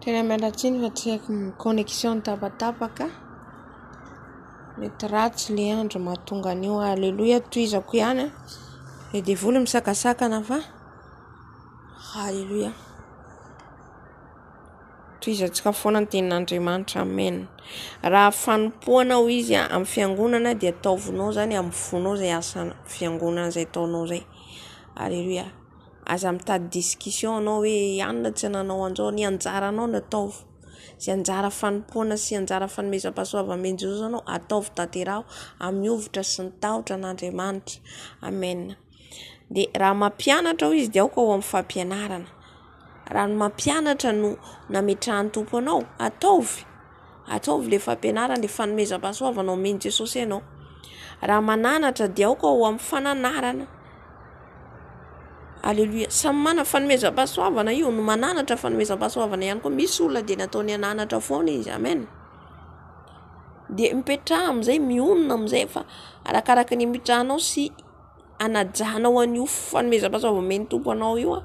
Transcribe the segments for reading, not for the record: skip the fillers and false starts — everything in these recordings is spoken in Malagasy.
Tena mialatsiny fa tsy haiko connexion tapatapaka. Mety ratsy le andro mahatonga an'io. Alleluia, toizako ihany a. Dia voly misakasakana fa halleluia. Toizantsika foana ny tenin'Andriamanitra, amen. Raha fanompoanao izy amin'ny fiangonana dia ataovinao zany amin'ny fonao zay asa fiangonana zay ataonao zay. Halleluia. Aza mitady discussion anao hoe anona tsy nanao anjao, ny anjaranao no ataovy. Sy anjara fanompoana sy anjara fanomezam-pahasoavana amin'i Jesosy anao ataovy tanteraho amin'ny ovitra sy ny tahotra an'Andriamanitra. Amen. Dia raha mampianatra ao izy dia aoka ao amin'ny fampianarana. Raha ny mampianatra no nametrahan'ny tompo anao, ataovy le fampianarana, le fanomezam-pahasoavana amin'i Jesosy ianao. Raha mananatra dia aoka ao amin'ny fananarana. Alleluia. Samy mana fanomezam-pahasoavana io, no mananatra fanomezam-pahasoavana ihany koa. Misy olona dia nataony ananatra foana izy, amen. Dia mipetraha amin'izay, mionona amin'izay, fa arakaraka ny mitrahanao sy anajanao an'io fanomezam-pahasoavana men'ny tompo anao io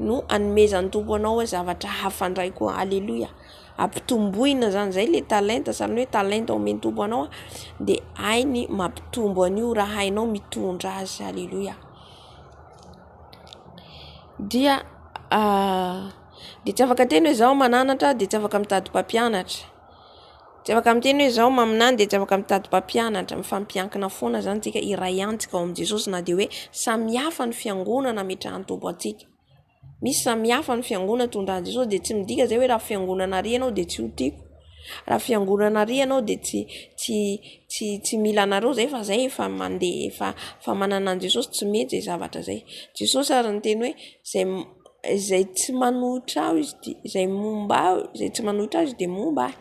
no anomezan'ny tompo anao zavatra hafa indray koa. Alleluia. Ampitomboina zany zay le talenta, sahala hoe talenta men'ny tompo anao dia hainy mampitombo an'io raha hainao mitondra azy. Alleluia. Dia tsy afaka teny hoe zaho mananatra dia tsy afaka mitady mpampianatra. Tsy afaka miteny hoe zaho maminany dia tsy afaka mitady mpampianatra. Mifampiankina foana zany tsika iray antsika ao amin'i Jesosy, na dia hoe samihafa ny fiangonana metrahan'ny tompo antsika. Misy samihafa ny fiangonana tondrahan'i Jesosy dia tsy midika zay hoe raha fiangonana ary ianao dia tsy ho tiako. Raha fiangonana ary ianao dia tsy mila anareo zay, fa zay efa mandeha efa manana an' Jesosy, tsy mety zay zavatra zay. Jesosy ary ny teny hoe zay tsy manohitra aho izy zay momba aho, zay tsy manohitra aho izy dia momba aho.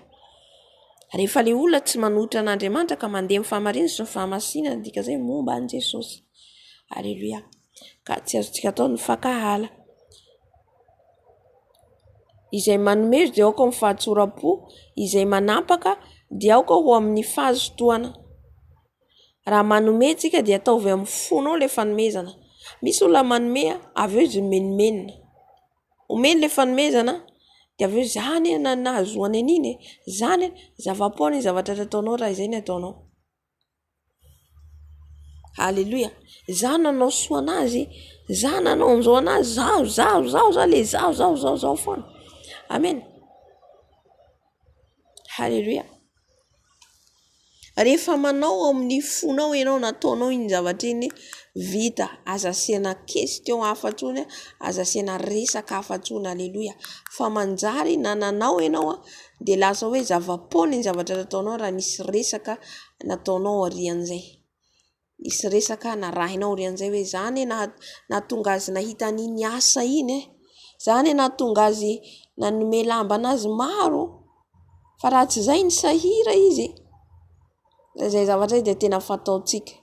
Rehefa le olona tsy manohitra an'Andriamanitra ka mandeha amin'ny fahamarinana sy ny fahamasinana, dika zay momba an' Jesosy. Alleluia. Ka tsy azontsika atao ny fankahala. Izay manomezo dia aoka amin'ny fahatsoram-po, izay manapaka dia aoka ho amin'ny fahazotoana. Raha manome tsika dia ataovy amin'ny fonao le fanomezana. Misy olona manome avy eo izy menomenina. Omeny le fanomezana dia avy eo zany nahazoany an'iny, zany zava-poana ny zavatra ataonao raha izay ny ataonao. Halleluia. Za nanao soa anazy, za nanao an'izao anazy, zaho le zaho foana. Amen. Halleluia. Rehefa manao amin'ny fonao ianao nataonao iny zavatra iny, vita, aza asiana question hafatsony, aza asiana resaka hafatsony. Alleluia. Fa manjary nananao ianao dia lasa hoe zava-poana ny zavatra nataonao raha nisy resaka nataonao arian'izay. Nisy resaka narahinao arian'izay hoe zany nahatonga azy nahita an'iny asa iny, zany nahatonga azy nanome lamba anazy maro, fa raha tsy izay ny sahira izy. Zay zavatra dia tena fataontsika.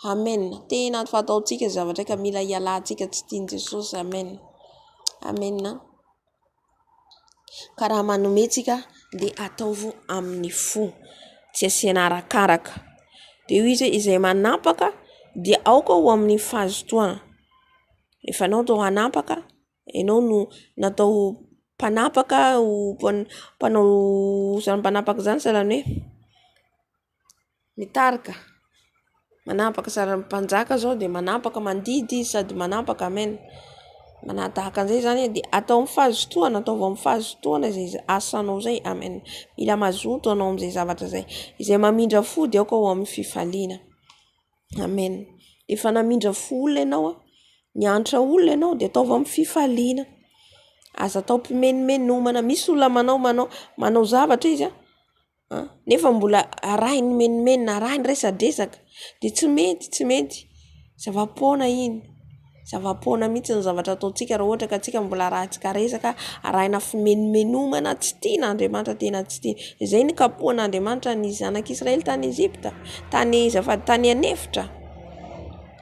Amen. Tena fataontsika zavatra ka mila hialantsika tsy tian'i Jesosy. Amen. Amen. Ka raha manometsika dia ataovo amin'ny fo, tsy asiana arakaraka. Dia izy izay manapaka dia aoka ho amin'ny fahazotoana. Efa anao atao hanapaka, ianao no natao mpanapaka, mpanao zany mpanapaka zany sahalan'ny hoe mitarika. Manapaka sahalan'ny mpanjaka zao dia manapaka mandidy sady manapaka. Amen. Manatahaka an'izay zany dia atao amin'ny fahazotoana, ataovy amin'ny fahazotoana izay asanao zay. Amen. Mila mazoto anao amin'izay zavatra zay. Izay mamindra fo dia aoka ho amin'ny fifaliana. Amen. Efa namindra fo olona ianao, niantra olona ianao dia ataovy amin'ny fifaliana. Aza atao mpimenomenomana. Misy olona manao zavatra izy nefa mbola arahiny menomenina, arahiny resadresaka dia tsy mety. Zava-poana iny. Zava-poana mihitsy ny zavatra ataontsika raha ohatra ka antsika mbola arahantsika resaka, arahina fimenomenomana tsy tian'Andriamanitra, tena tsy tiana. Izay ny kapohan'Andriamanitra ny zanak'Israely tany Ezipta, tany anefitra.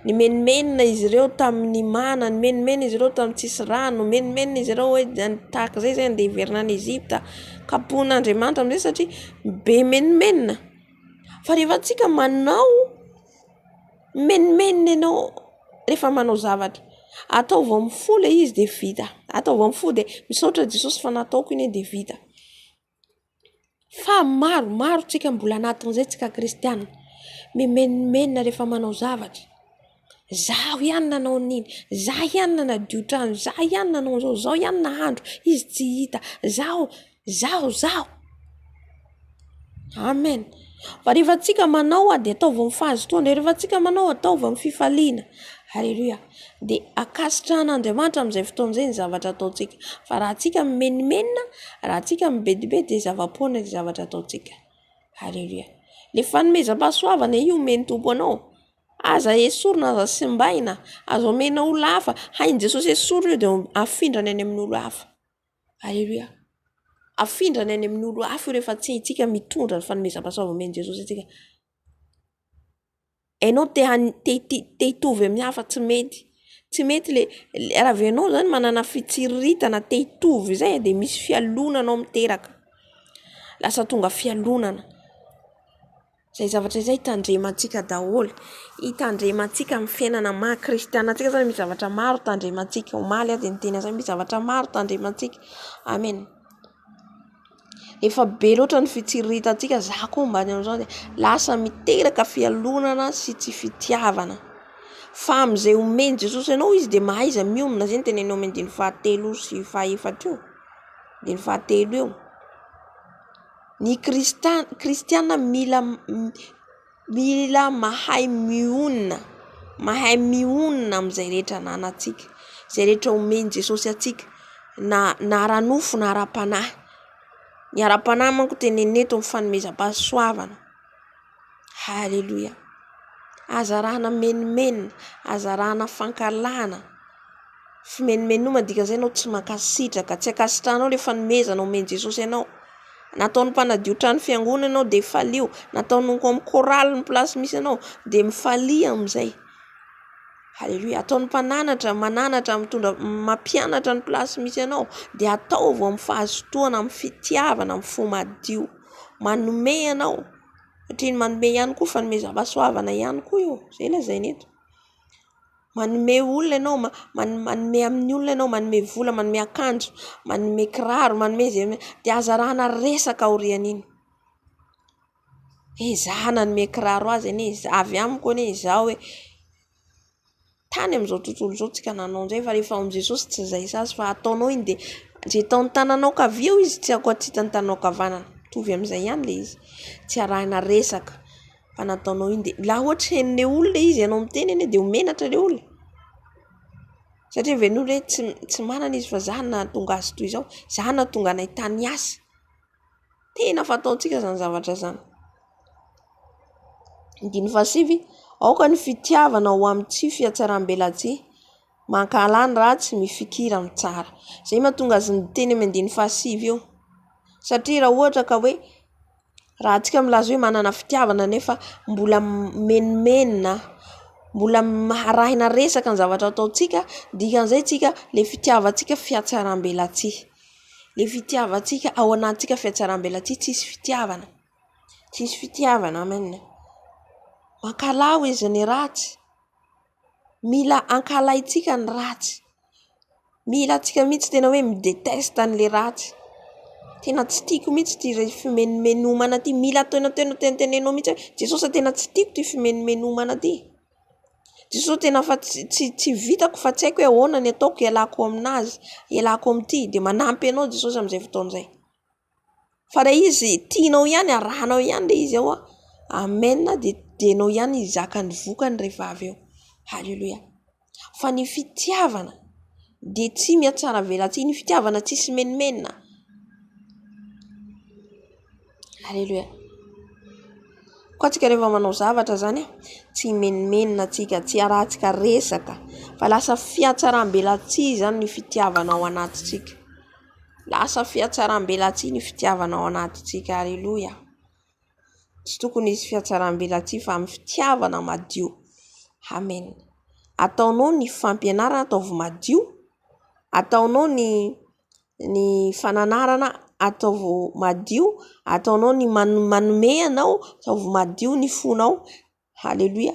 Ny menomenina izy ireo tamin'ny mana, ny menomenina izy ireo tamin'ny tsisy rano, menomenina izy ireo hoe tahaka izay zay andeha hiverina any Ezipta. Kapohan'Andriamanitra amin'izay satria be menomenina. Fa rehefa antsika manao menomenina ianao rehefa manao zavatra, Atao vao mifo le izy de vita. Atao vao mifo de misaotra Jesosy fa nataoko iny de vita. Fa maro tsika mbola anatin'izay tsika kristianina. Mimenimena rehefa manao zavatra. Zaho ihany nanao nini, zaho ihany nanadio trano, zaho ihany nanao zao, zaho ihany nahandro, izy tsy hita, zaho. Amen. Fa rehefa tsika manao de atao vao mifahazotoana, rehefa tsika manao atao vao mififaliana. Halleluja. De akasitrahan'Andriamanitra amin'izay fotoan'izay ny zavatra ataontsika. Fa raha tsika mimenimena, raha tsika mibedibedy de zava-poana ny zavatra ataontsika. Halleluja. Le fanomezam-pahasoavana io meny tompo anao. Aza esorina, aza simbaina, aza omena olona hafa, hain Jesosy esorina io de afindrany any amin'ny olo hafa. Halleluja. Afindrany any amin'ny olo hafa rehefa tsy tsika mitondra ny fanomezam-pahasoavana omeny Jesosy tsika. Enao te hitovy amin'ny hafa tsy mety. Tsy mety le raha venao zany manana fitsiriritana te hitovy zay de misy fialonana ao miteraka. Lasa tonga fialonana. Zay zavatra izay tandremantsika daholo. Hitandremantsika amin'ny fiainana maha-kristiana antsika zany misy zavatra maro tandremantsika. Omaly aho de niteny zany misy zavatra maro tandremantsika. Amen. Efa be loatra ny fitsiritantsika za koa mbany amin'izao de lasa miteraka fialonana sy tsy fitiavana. Fa amin'izay omeny Jesosy ianao izy de mahaiza mionona zay ny tenenao amin'ny 13 sy 14 io. 13 io. Ny kristiana mila mahay mionona. Mahay mionona amin'izay rehetra ananantsika. Zay rehetra omeny Jesosy atsika. Na ara-nofo na ara-panahy. Ny ara-panahy manko teneneto amin'ny fanomezam-pahasoavana. Halleluja. Azarana menimena, azarana fankalana. Fimenimenoana dikan'izay tsy mankasitraka, tsy akasitranao le fanomezana omeny Jesosy ianao. Nataony mpanadio trano fiangonana ianao de falio, nataony amin'ny koraly ny plasy misy ianao de mifalia amin'izay. Halleluja. Ataony mpananatra, mananatra, mampianatra ny plasy misy ianao de atao vao mifahazotoana, amin'ny fitiavana, amin'ny fo madio. Manome ianao. Satria ny manome ihany koa fanomezam-pahasoavana ihany koa io. Zay lazainy eto. Manome olona ianao, manome amin'ny olona ianao, manome vola, manome akanjo, manome kiraro, manome zay de azarana resaka aorian'iny. Za nanome kiraro azy ane, avy amiko ane zao hoe tany amin'izao tontolo zao tsika nanao an'izay fa rehefa amin'ny Jesosy tsy zay sasy fa ataonao iny de zay taon'ny tananao kavia izy tsy ankoatrita ny tananao kavanana. Tovy amin'izay ihany le izy. Tsy arahina resaka fa nataonao iny de laha ohatra henone olona izy ianao miteny ane de homenatra le olona. Satria venolo hoe tsy manana izy fa za nahatonga azy toy izao, za nahatonga anay tany asa. Tena fataontsika zany zavatra zany. 19 aoka ny fitiavana ho amin'ny tsy fiatsaram-belatsia, mankalany ratsy, mifikira amin'ny tsara. Zay mahatonga azy niteny amin'ny 19 io. Satria raha ohatra ka hoe raha tsika milaza hoe manana fitiavana nefa mbola menimena, mbola arahina resaka ny zavatra ataontsika, dikan'izay tsika le fitiavantsika fiatsaram-belatsia. Le fitiavantsika ao anatintsika fiatsaram-belatsia tsisy fitiavana. Tsisy fitiavana, amen. Mankalao izy ny ratsy. Mila ankalaitsika ny ratsy. Mila tsika mihitsy tena hoe midetesta n'le ratsy. Tena tsy tiako mihitsy ty fimenimenomana ty. Mila tenenao mihitsy. Jesosy tena tsy tiako ty fimenimenomana ty. Jesosy tena fa tsy vitako fa tsy haiko hoe ahoana ny ataoko ialako aminazy, ialako amity de manampy anao Jesosy amin'izay fotoan'izay. Fa raha izy tianao ihany, arahanao ihany le izy ao, amen, de anao ihany izaka ny vokany rehefa avy eo. Halleluja. Fa ny fitiavana de tsy miatsara velatsia, ny fitiavana tsisy menimena. Halleluja. Koa tsika rehefa manao zavatra zany tsy menimena tsika, tsy arahantsika resaka, fa lasa fiatsaram-belatsia zany ny fitiavana ao anatintsika. Lasa fiatsaram-belatsia ny fitiavana ao anatintsika. Halleluja. Tsy tokony izy fiatsaram-belatsia fa amin'ny fitiavana madio. Amen. Ataonao ny fampianarana ataovy madio, ataonao ny fananarana ataovy madio, ataonao ny manome anao ataovy madio ny fonao. Halleluja.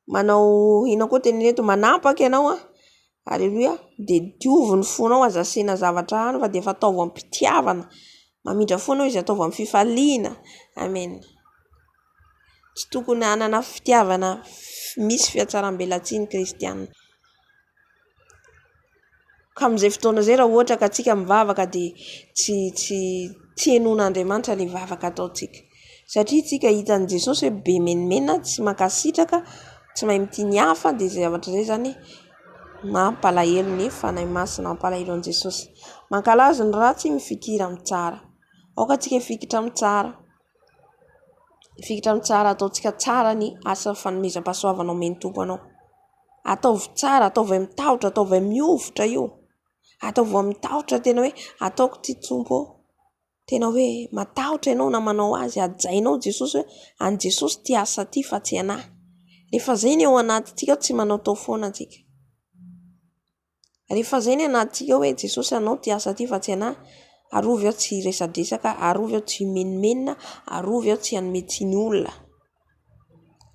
Manao ina koa teneneto manapaka ianao Aleluia. De diovy ny fonao azasiana zavatra any fa de efa ataovy amin'ny mpitiavana. Mamindra foana izy ataovy amin'ny fifaliana. Amen. Tsy tokony hanana fitiavana misy fiatsaram-belatsiany kristianina. Ka amin'izay fotoana izay raha ohatra ka tsika mivavaka de tsy henon'Andriamanitra ilay vavaka ataontsika. Satria tsika hitan'i Jesosy hoe be menimena, tsy mankasitraka, tsy mahay mitiny hafa, de zay zavatra zay zany mampalahelo ny fanahy masina, mampalahelo an' Jesosy. Mankalazo ny ratsy, mifikira amin'ny tsara. Aoka tsika fikitra amin'ny tsara. Fikitra amin'ny tsara, ataontsika tsara ny asa fanomezam-pahasoavana omeny tompo anao. Ataovy tsara, ataovy mitahotra, ataovy miofotra io. Ataovy mitahotra tena hoe ataoko ty tompo. Tena hoe matahotra ianao na manao azy, ajainao Jesosy hoe an' Jesosy ty asa ty fa tsy anahy. Rehefa zay ny ao anatintsika tsy manao tao foana tsika. Rehefa zay ny anatintsika hoe Jesosy anao ty asa ty fa tsy anahy, arovy aho tsy resadresaka, arovy aho tsy menimenina, arovy aho tsy hanometsiny olona.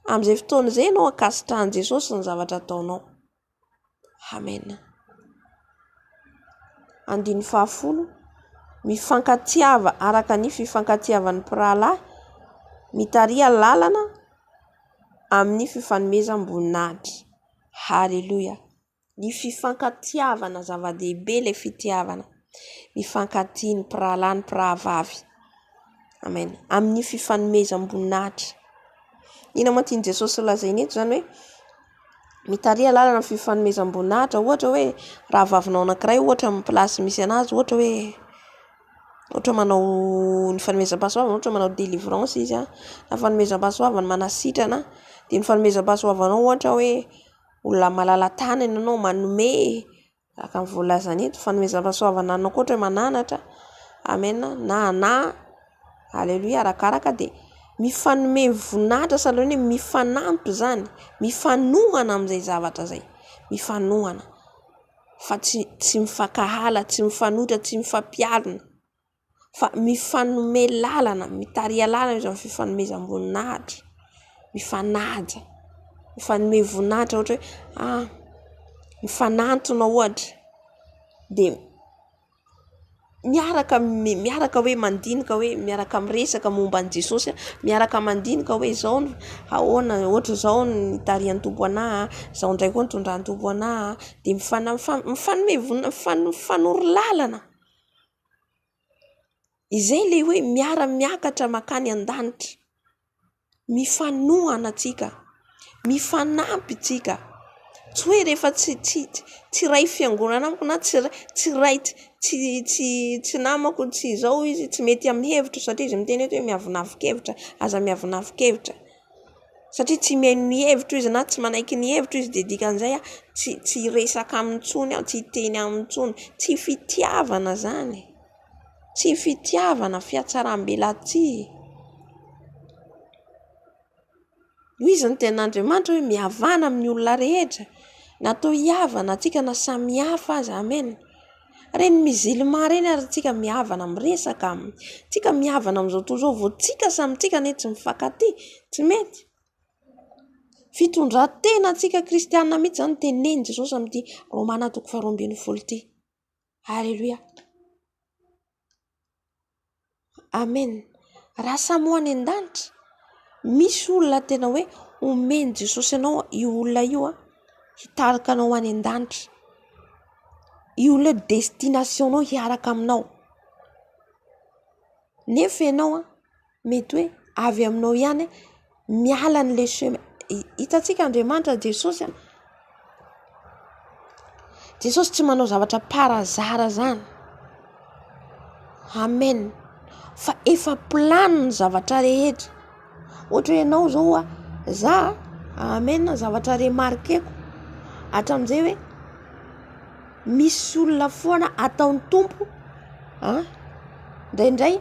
Amin'izay fotoana izay ianao akasitrahan' Jesosy ny zavatra ataonao. Amen. 10, mifankatiava araka ny fifankatiavan'ny mpirahalahy, mitaria lalana amin'ny fifanomezam-boninahitra. Haleluia. Ny fifankatiavana zava-dehibe ilay fitiavana. Mifankatia ny mpirahalahy, ny mpirahavavy. Amen. Amin'ny fifanomezam-boninahitra. Ina moa tian' Jesosy lazainy eto zany hoe mitaria lalana amin'ny fifanomezam-boninahitra. Ohatra hoe rahavavinao anankiray ohatra amin'ny plasy misy anazy, ohatra manao ny fanomezam-pahasoavana, ohatra manao délivrance izy a, na fanomezam-pahasoavana manasitrana, de ny fanomezam-pahasoavanao ohatra hoe olona malala tanana ianao manome, aka ny voalazana eto, fanomezam-pahasoavana anao ohatra hoe mananatra. Amen. Na haleluia, arakaraka de mifanome voninahitra sahalan'ny hoe mifanampy zany, mifanohana amin'izay zavatra zay, mifanohana fa tsy mifankahala, tsy mifanohitra, tsy mifampialina, fa mifanome lalana, mitaria lalana izy amin'ny fifanomezam-boninahitra, mifanaja, mifanome voninahitra ohatra hoe mifanantona ohatra, de miaraka hoe mandinika hoe miaraka miresaka momba an' Jesosy, miaraka mandinika hoe zao ahoana ohatra zao ny tarian'ny tompo anahy, zao ndray koa ny tondran'ny tompo anahy, de mifanoro lalana. Izay le hoe miara-miakatra makany an-danitra. Mifanohana tsika, mifanampy tsika. Tsy hoe rehefa tsy ray fiangonana amiko na tsy namako, tsy zao izy, tsy mety amin'ny hevitra satria izy miteny hoe miavinavikevitra, aza miavinavikevitra. Satria tsy miheno ny hevitra izy na tsy manaiky ny hevitra izy de dikan'izay tsy resaka amin'ntsony aho, tsy teny amin'ntsony, tsy fitiavana zany. Tsy fitiavana, fiatsaram-belatsia. Izy ny Tenin'Andriamanitra hoe mihavana amin'ny olona rehetra. Natao hiavana antsika na samy hafa aza. Amen. Reny misilma reny ary tsika mihavana miresaka aminy. Tsika mihavana amin'izao toa zao vao tsika samy tsika ne tsy mifankatia, tsy mety. Fitondran-tena tsika kristianina mihitsy zany teneny Jesosy amin'ity Romana 12 ty. Haleluia. Amen. Raha samy ho any an-danitra, misy olona tena hoe omeny Jesosy anao io olona io hitarika anao any an-danitra. Io olona destination-nao hiaraka aminao. Nefa ianao mety hoe avy aminao ihany miala n'le chemin. Hitantsika Andriamanitra Jesosy Jesosy tsy manao zavatra parazara zany. Amen. Fa efa planiny zavatra rehetra. Ohatra hoe ianao zao amen, zavatra remarqueko hatramin'izay hoe misy olona foana ataon'ny tompo indraindray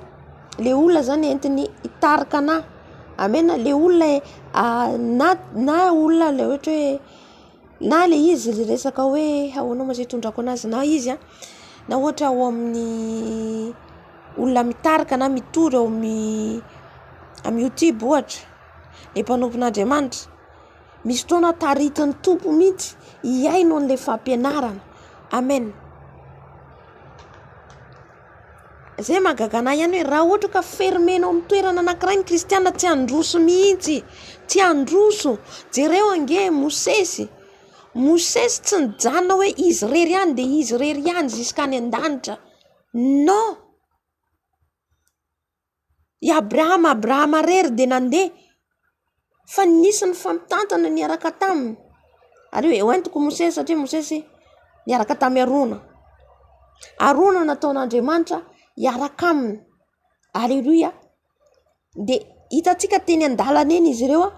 le olona zany entiny hitarika anahy. Amen. Le olona na olona le ohatra hoe na le izy le resaka hoe ahoana ma zay tondrako anazy, na izy na ohatra ao amin'ny olona mitarika na mitory ao amin'ny YouTube ohatra, le mpanompon'Andriamanitra misy fotoana taritin'ny tompo mihitsy iaino an'ilay fampianarana. Amen. Zay magagana ihany hoe raha ohatra ka fermenao amin'ny toerana anankiray ny kristiana tsy handroso mihitsy, tsy handroso. Jereo ange Mosesy tsy nijanona hoe izy rery ihany dia izy rery ihany ziskany an-danitra. Non. I Abrahama rery dia nandeha. Fa nisy ny fampitantana niaraka taminy. Ary hoe entiko Mosesy satria Mosesy niaraka tamin'ny Arona nataon'Andriamanitra hiaraka aminy. Alleluia. Dia hitantsika teny an-dalana eny izy ireo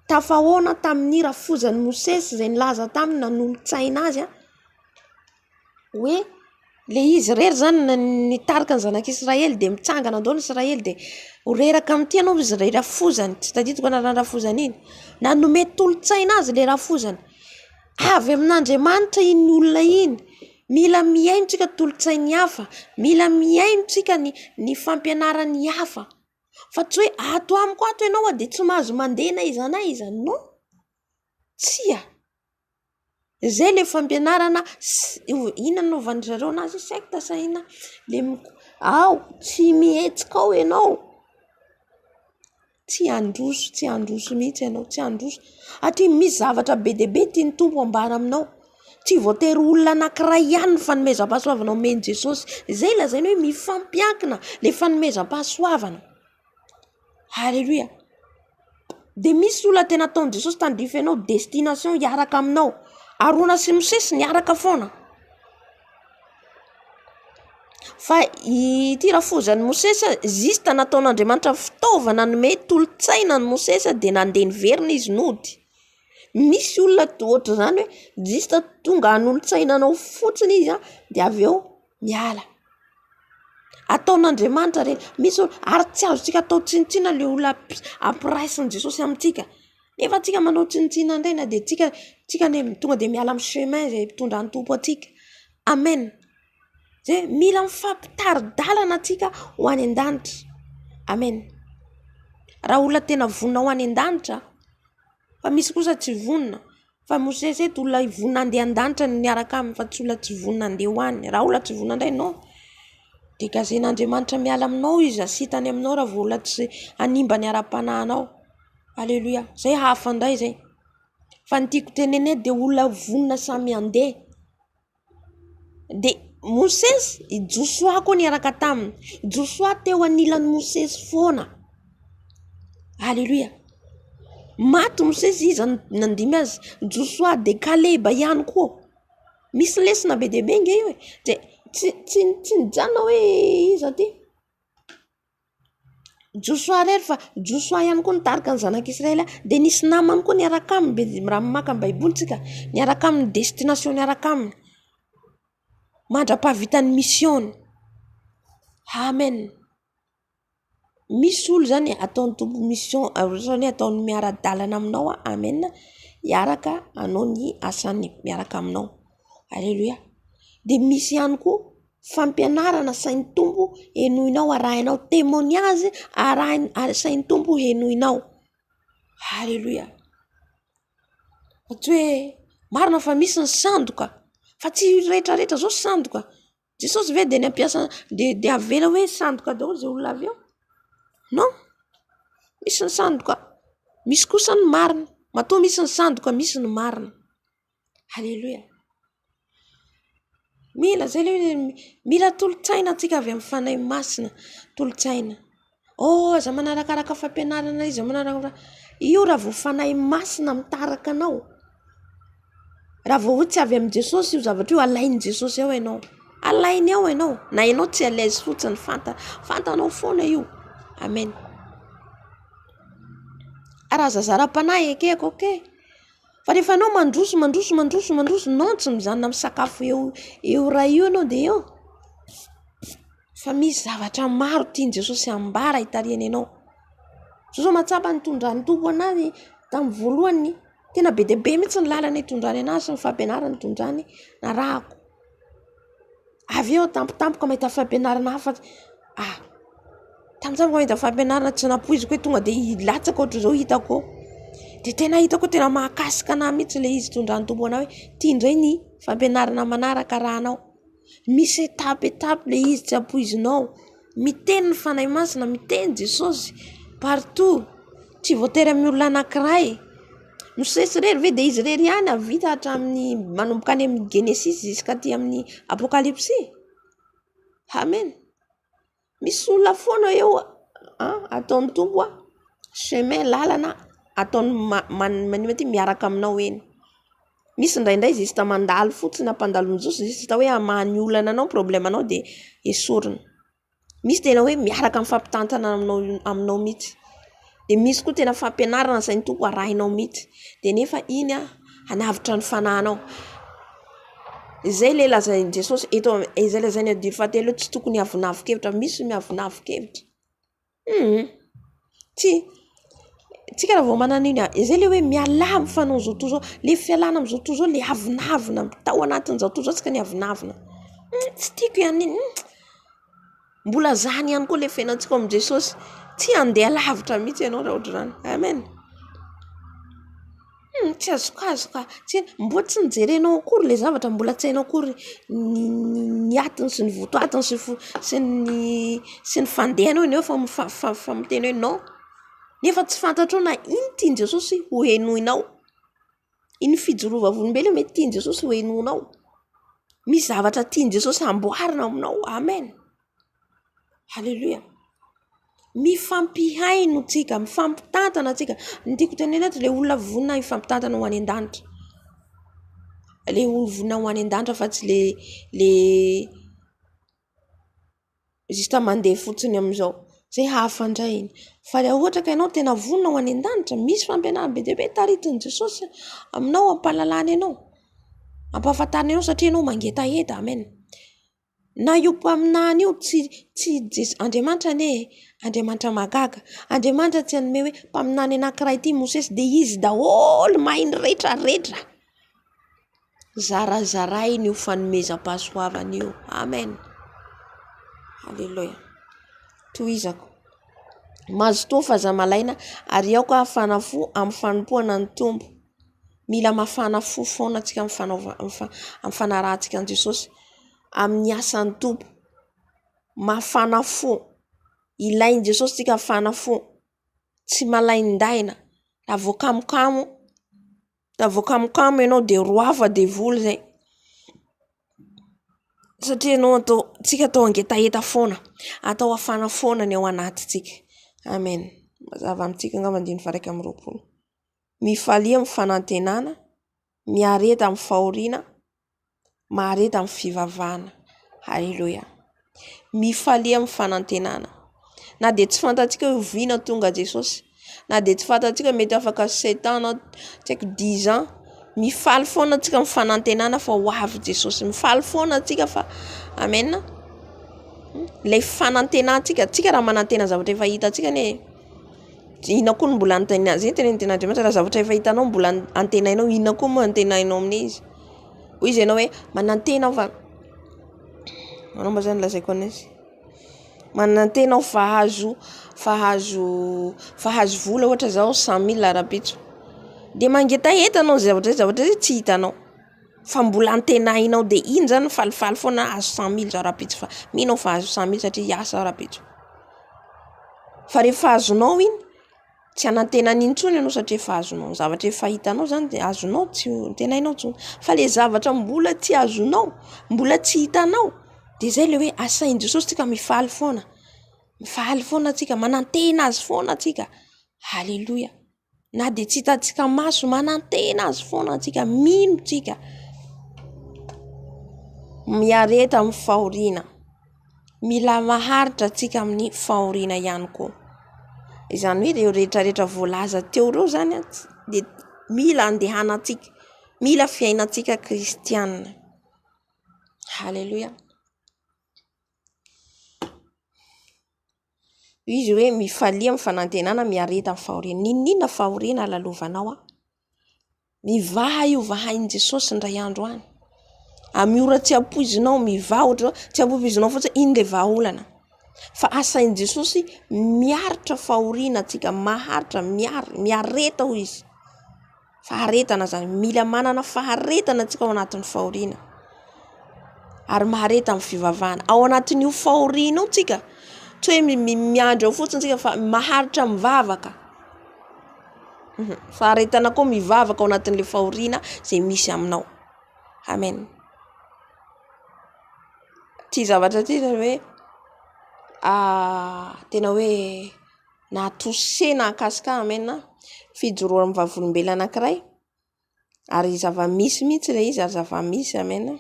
tafahoana tamin'ny rafozan'ny Mosesy izay nilaza taminy nanolontsaina azy hoe le izy rery zany nitarika ny zanak'Israely dia mitsangana daholo Israely dia ho reraka amin'ity ianao izy ray rafozany, tsy tadidiko anarana rafozany iny, nanome tolotsaina azy le rafozany. Avy amin'Andriamanitra iny olona iny. Mila miaino tsika tolotsainy hafa, mila miaino tsika ny fampianarany hafa. Fa tsy hoe ato amiko ato ianao dia tsy mahazo mandeha na iza na iza. No. Tsia. Zay le fampianarana inona no vandrareo anazy secte sa inona le tsy mihetsika ao ianao. Tsy handroso mihitsy ianao, tsy handroso. Atria misy zavatra be dia be tiany tompo ambara aminao. Tsy voatery olona anankiray ihany ny fanomezam-pahasoavana omeny Jesosy. Zay lazaina hoe mifampiankina le fanomezam-pahasoavana. Halleluia. Dia misy olona tena ataon'i Jesosy tandrify ianao destination hiaraka aminao. Arona sy Mosesy niaraka foana. Fa ity rafozan'ny Mosesy zista nataon'Andriamanitra fitaovana nome tolotsaina ny Mosesy dia nandeha niverina izy nody. Misy olona ohatra zany hoe zista tonga hanolontsainanao fotsiny izy dia avy eo miala. Ataon'Andriamanitra reny. Misy ary tsy azontsika atao tsinitsina le olona ampiraisin'i Jesosy amintsika. Nefa tsika manao tsinitsina indray dia tsika tonga dia miala amin'ny chemin izay mitondra ny tompo atsika. Amen. Zay mila mifampitaridalana atsika ho any an-danitra. Amen. Raha olona tena vonina ho any an-danitra, fa misy kosa tsy vonina. Fa Mosesy eto olona vonina andeha an-danitra niaraka aminy fa tsy olona tsy vonina andeha ho any. Raha olona tsy vonina indray no dia gazen'Andriamanitra miala aminao izy, asitany aminao raha vao olona tsy hanimba ny ara-panahinao. Alleluia. Zay hafa indray zay. Fa ny tiako tenene dia olona vonina samy andeha. Dia Mosesy Joshua koa niaraka taminy. Joshua teo anilan'ny Mosesy foana. Alleluia. Maty Mosesy izy nandimy azy. Joshua de Kaleba ihany koa. Misy lesona be dia be nge io e. Tsy nijanona hoe iza ty. Joshua rery fa Joshua ihany koa nitarika ny zanak'Israely dia nisy namany koa niaraka aminy. Raha maka amin'ny baibolitsika niaraka aminy destination niaraka aminy. Mandra-pahavitany mission. Amen. Misy olo zany ataony tompo mission, ataony miara-dalana aminao. Amen. Hiaraka anao ny asany miaraka aminao. Alleluia. Dia misy ihany koa fampianarana sain'ny tompo henoinao, arahinao témoignage, sain'ny tompo henoinao. Alleluia. Tsy hoe marina fa misy ny sandoka. Fa tsy rehetrarehetra zao sandoka. Jesosy ve dia nampiasa dia avela hoe sandoka daholo izay olona avy eo? Non. Misy ny sandoka. Misy kosa ny marina. Matoa misy ny sandoka, misy ny marina. Halleluia. Mila tolotsaina antsika avy amin'ny fanahy masina. Tolotsaina. Aza manarakaraka fampianarana izy manaraka. Io raha vao fanahy masina mitaraka anao. Raha vao tsy avy amin'ny Jesosy io zavatra io alain'i Jesosy ao ianao. Alainy ao ianao. Na ianao tsy alaise fotsiny fantanao foana io. Amen. Raha zazara-panahy ekeko okay. Fa rehefa anao mandroso non tsy mijanona amin'ny sakafo eo raha io ianao dia eo. Fa misy zavatra maro tian'i Jesosy ambara hitarihany ianao. Zao mahatsapa nitondrany tompo anazy tamin'ny voalohany. Tena be dia be mihitsy ny lalana hitondrany anazy sy ny fampianarana hitondrany narahako. Avy eo tampotampoka mahita fampianarana hafa. Tampotampoka mahita fampianarana tsy napoiziko hoe tonga dia hilatsaka ohatran'izao hitako. De tena hitako tena mahakasika na mihitsy le izy tondrany tompo anao hoe ty indray ny fampianarana manaraka raha anao. Misy étape le izy tsy ampoizinao. Miteny ny fanahy masina, miteny Jesosy partout. Tsy voatery amin'ny olona anankiray. Misesy rery ve de izy rery ihany avita hatramin'ny manomboka any amin'ny Genesis jusqu'à aty amin'ny Apocalypse. Amen. Misy olona foana eo ataony tompo chemin lalana ataony manimety miaraka aminao eny. Misy indraindray zista mandalo fotsiny ampandalonjosy zista hoe amany olana anao problème anao de esorina. Misy tena hoe miaraka mifampitantana aminao mihitsy. De misy koa tena fampianarana sain'ny tompo arahinao mihitsy. De nefa iny anavitra ny fanahinao. Izay le lazainy Jesosy eto izay lazainy ady fatelo tsy tokony avonavon-kevitra, misy miavonavon-kevitra. Tsika raha vao manan'iny izay le hoe mialamy fanao zao to zao, le fialana am'zao to zao le avinavina tao anatin'izao to zao tsika ny avinavina. Tsy tiako ihany iny. Mbola zany ihany koa le fiainantsika am' Jesosy. Tsy andeha lavitra mihitsy ianao raha ohatra zany. Amen. Tsy azoka. Mbola tsy nijerenao akory le zavatra, mbola tsy hainao akory ny atiny sy ny votoatiny sy ny fandehanao iny fa miteny hoe non. Nefa tsy fantatrao na iny tiany Jesosy ho henoinao. Iny fijorovavolombelona mety tiany Jesosy ho henoinao. Misy zavatra tiany Jesosy amboarina aminao. Amen. Halleluja. Mifampihaino tsika, mifampitantana tsika. Ndiko tenena le olona vonina mifampitantana ho any an-danitra. Le olona vonina ho any an-danitra fa tsy le juste mandeha fotsiny am'izao. Zay hafa indray iny. Fa raha ohatra ka ianao tena vonina ho any an-danitra, misy fampianarana be dia be taritin'i Jesosy aminao ampahalalany ianao. Ampahafantarina ianao satria ianao mangetaheta. Amen. Na io mpaminany io tsy Andriamanitra Andriamanitra magaga. Andriamanitra tsy hanome hoe mpaminany anankiray ity Mosesy de izy daholo mainy rehetra. Zarazaray io fanomezam-pahasoavana io. Amen. Halleluja. Tohizako. Mazo toa fahazamalaina ary ao ka hafana fo amin'ny fanompoana ny tompo. Mila mafana fo foana antsika amin'ny fanarahantsika an Jesosy amin'ny asan'ny tompo. Mafana fo. Ilainy Jesosy tsika mafana fo. Tsy malain-daina. Raha voakamokamo ianao de roafa de voly zay. Satria ianao tsika atao angetaheta foana. Atao hafana foana ny ao anatintsika. Amen. Mazava amintsika nga mandiny faraika amin'ny roapolo. Mifalia amin'ny fanantenana, miareta amin'ny fahoriana, mahareta amin'ny fivavahana. Halleluja. Mifalia amin'ny fanantenana. Na de tsy fantatsika hoe oviana tonga Jesosy. Na de tsy fantatsika mety afaka 7 ans na tsy haiko 10 ans. Mifaly foana tsika amin'ny fanantenana fa ho avy Jesosy. Mifaly foana tsika fa amen. Le fanantenantsika, tsika raha manantena zavatra efa hitantsika ne ina koa mbola antena zay tena Tenin'Andriamanitra raha zavatra efa hitanao mbola antenainao ina koa mo antenainao amin'ny izy. Hoy izy ianao hoe manantena aho fa anao mba zany lazaiko anazy. Manantena aho fahazo vola ohatra zao 100,000 arapitso. De mangetaheta anao zavatra zay tsy hitanao. Fa mbola antenainao de iny zany falifaly foana azo 100,000 arapitso fa minao fa azo 100,000 satria yasa arapitso. Fa rehefa azonao iny tsy anantenany intsony ianao satria efa azonao. Zavatra efa hitanao zany de azonao tsy antenainao intsony. Fa le zavatra mbola tsy azonao, mbola tsy hitanao de zay le hoe asain Jesosy tsika mifaly foana. Mifaly foana tsika, manantena azy foana tsika. Halleluja. Na de tsy hitantsika maso, manantena azy foana tsika, mino tsika. Miareta amin'ny fahoriana. Mila maharitra tsika amin'ny fahoriana ihany koa. Izany hoe ireo rehetrarehetra voalaza teo reo zany de mila andehanantsika, mila fiainantsika kristianina. Halleluja. Izy hoe mifalia amin'ny fanantenana, miareta amin'ny fahoriana. Ninona fahoriana lalovanao mivaha io vahain Jesosy ndray andro any. Amiora tsy ampoizinao mivaha ohatra tsy ampoizinao fotsiny iny le vahaolana. Fa asain Jesosy miaritra fahoriana tsika, maharitra miareta ho izy. faharetana zany, mila manana faharetana tsika ao anatin'ny fahoriana ary mahareta amin'ny fivavahana ao anatin'io fahoriana ao tsika tsy hoe miandro ao fotsiny tsika fa maharitra mivavaka. Faharetana koa mivavaka ao anatin'le fahoriana zay misy aminao. Amen. Ty zavatra ty zany hoe tena hoe natosena akasika. Amen. Fijoroan'ny vavolombelona anankiray ary zava-misy mihitsy le izy ary zava-misy. Amen.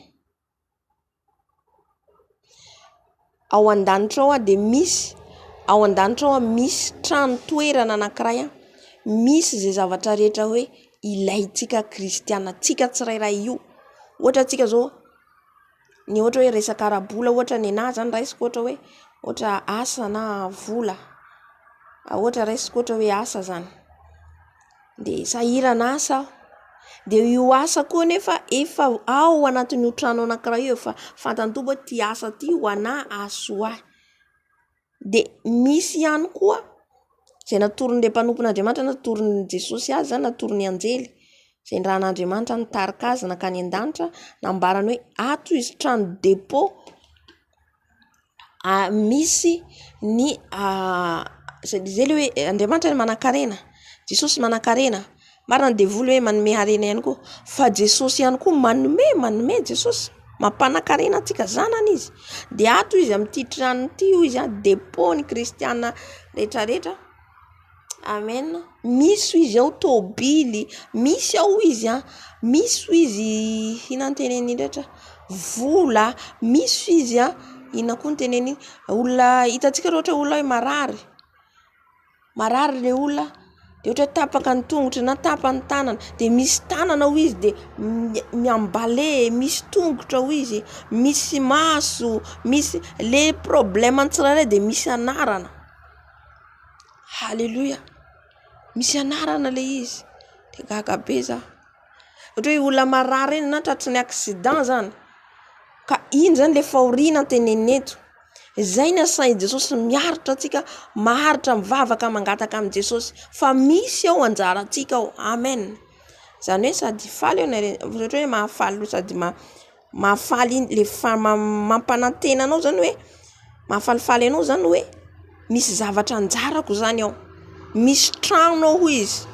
Ao an-danitra ao de misy ao an-danitra ao misy trano toerana anankiray misy zay zavatra rehetra hoe ilaitsika kristiana tsika tsirairay io. Ohatra tsika zao ny ohatra hoe resaka arabola ohatra ny anahy zany raisiko ohatra hoe ohatra asa na vola ohatra raisiko ohatra hoe asa zany de sahirana asa de io asa koa nefa efa ao anatin'io trano anankiray io efa fantantoba ty asa ty ho ana asoa de misy ihany koa zay natorin'le mpanompon'Andriamanitra natorin'ny Jesosy azy zany natorin'ny anjely zay ny ran'Andriamanitra nitarika azy nakany an-danitra nambarany hoe ato izy trano depôt misy ny zay le hoe Andriamanitra manan-karena, Jesosy manan-karena, marina devoly hoe manome harena ihany koa fa Jesosy ihany koa manome Jesosy mampanankarena antsika zanany izy de ato izy amin'ity trano ty io izy depôt ny kristiana rehetrarehetra. Amen. Misy izy ao tobily, misy ao izy misy izy inany teneniny rehetra vola, misy izy ina koa ny teneniny olona hitatsika rehetra olona hoe marary le olona de ohatra tapaka ny tongotry na tapany tanana de misy tanana ao izy de miambale, misy tongotra ao izy, misy maso, misy le problème tsirairay de misy anarana. Halleluja. Misy anarana le izy de gaga be za ohatra hoe olona marary eny na tratry ny accident zany ka iny zany le fahoriana teneneto. Zay ny asain Jesosy miaritra atsika maharitra mivavaka mangataka amin' Jesosy fa misy ao anjara atsika ao. Amen. Zany hoe sady faly ohatra hoe mahafaly sady mahafaly le mampanantena anao zany hoe mahafalifaly anao zany hoe misy zavatra anjarako zany ao, misy trano ao izy,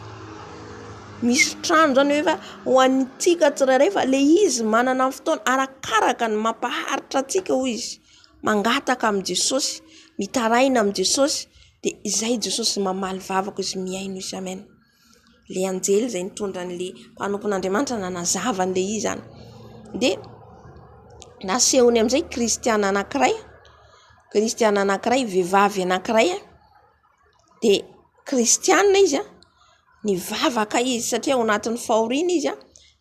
misy trano zany hoe fa ho antsika tsirairay fa le izy manana fotoana arakaraka ny mampaharitra atsika ho izy mangataka amin' Jesosy, mitaraina amin' Jesosy de izay Jesosy mamaly vavaka izy miaino izy. Amen. Le anjely zay nitondra an'le mpanompon'Andriamanitra nanazava an'le izy zany de nasehony amin'izay kristiana anankiray vehivavy anankiray de kristiana izy nivavaka izy satria ao anatin'ny fahoriana izy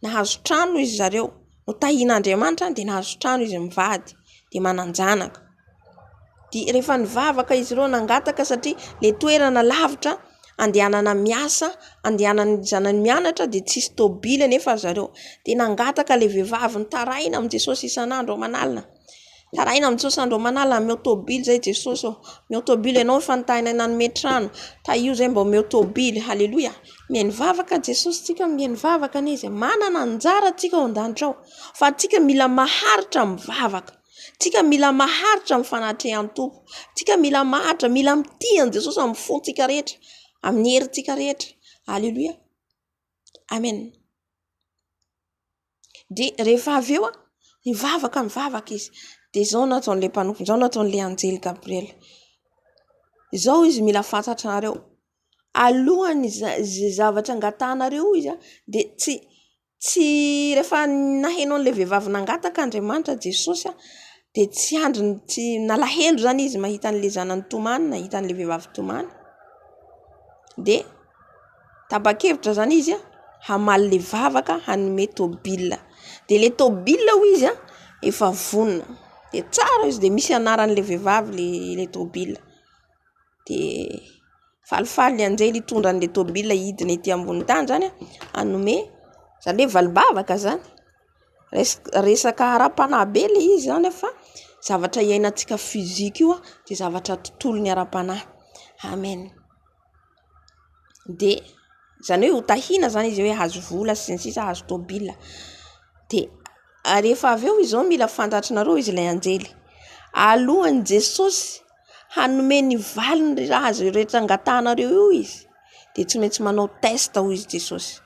nahazo trano izy zareo no tahian'Andriamanitra de nahazo trano izy mivady de mananjanaka de rehefa nivavaka izy reo nangataka satria le toerana lavitra andehanana miasa, andehanany zanany mianatra de tsisy tobile nefa zareo de nangataka le vehivavy nitaraina amin' Jesosy isan'andro ao manalina. Taraina amin' Jesosy andro manalina meo tobile zay Jesosy meo tobile anao fantahina nanome trano ta io zay mba meo tobile. Halleluja. Mihaino vavaka Jesosy tsika mihaino vavaka n'izy manana anjara tsika ao an-danitra ao fa tsika mila maharitra mivavaka, tsika mila maharitra mifanatrehan'ny Tompo, tsika mila maharitra mila mitihan' Jesosy amin'ny fontsika rehetra, amin'ny herintsika rehetra. Halleluja. Amen. De rehefa avy eo mivavaka izy de zao nataon'le mpanompo, zao nataon'le anjely Gabriel. Zao izy mila fantatrareo alohany zay zavatra angatanareo izy de tsy rehefa nahenao an'le vehivavy nangataka Andriamanitra Jesosy de tsy andriny tsy nalahelo zany izy mahita an'le zanany tomany, nahita an'le vehivavy tomany de tapa-kevitra zany izy hamaly le vavaka hanome tobile de le tobile ho izy efa vonona de tsara izy de misy anaran'le vehivavy le tobile de falifaly anjely hitondra an'le tobile hidiny ety ambony tany zany hanome zany hoe valibavaka zany resaka ara-panahy be le izy zany fa zavatra iainantsika fizika io de zavatra tontolo ny ara-panahy. Amen. De Zany hoe ho tahina zany izy hoe hazo vola sy ny sisa hazo tôbila. De rehefa avy eo izao mila fantatrinareo izy ilay anjely. Alohan'i Jesosy hanome ny valiny raha azo rehetra angatahanareo io izy, de tsy maintsy manao test ho izy Jesosy.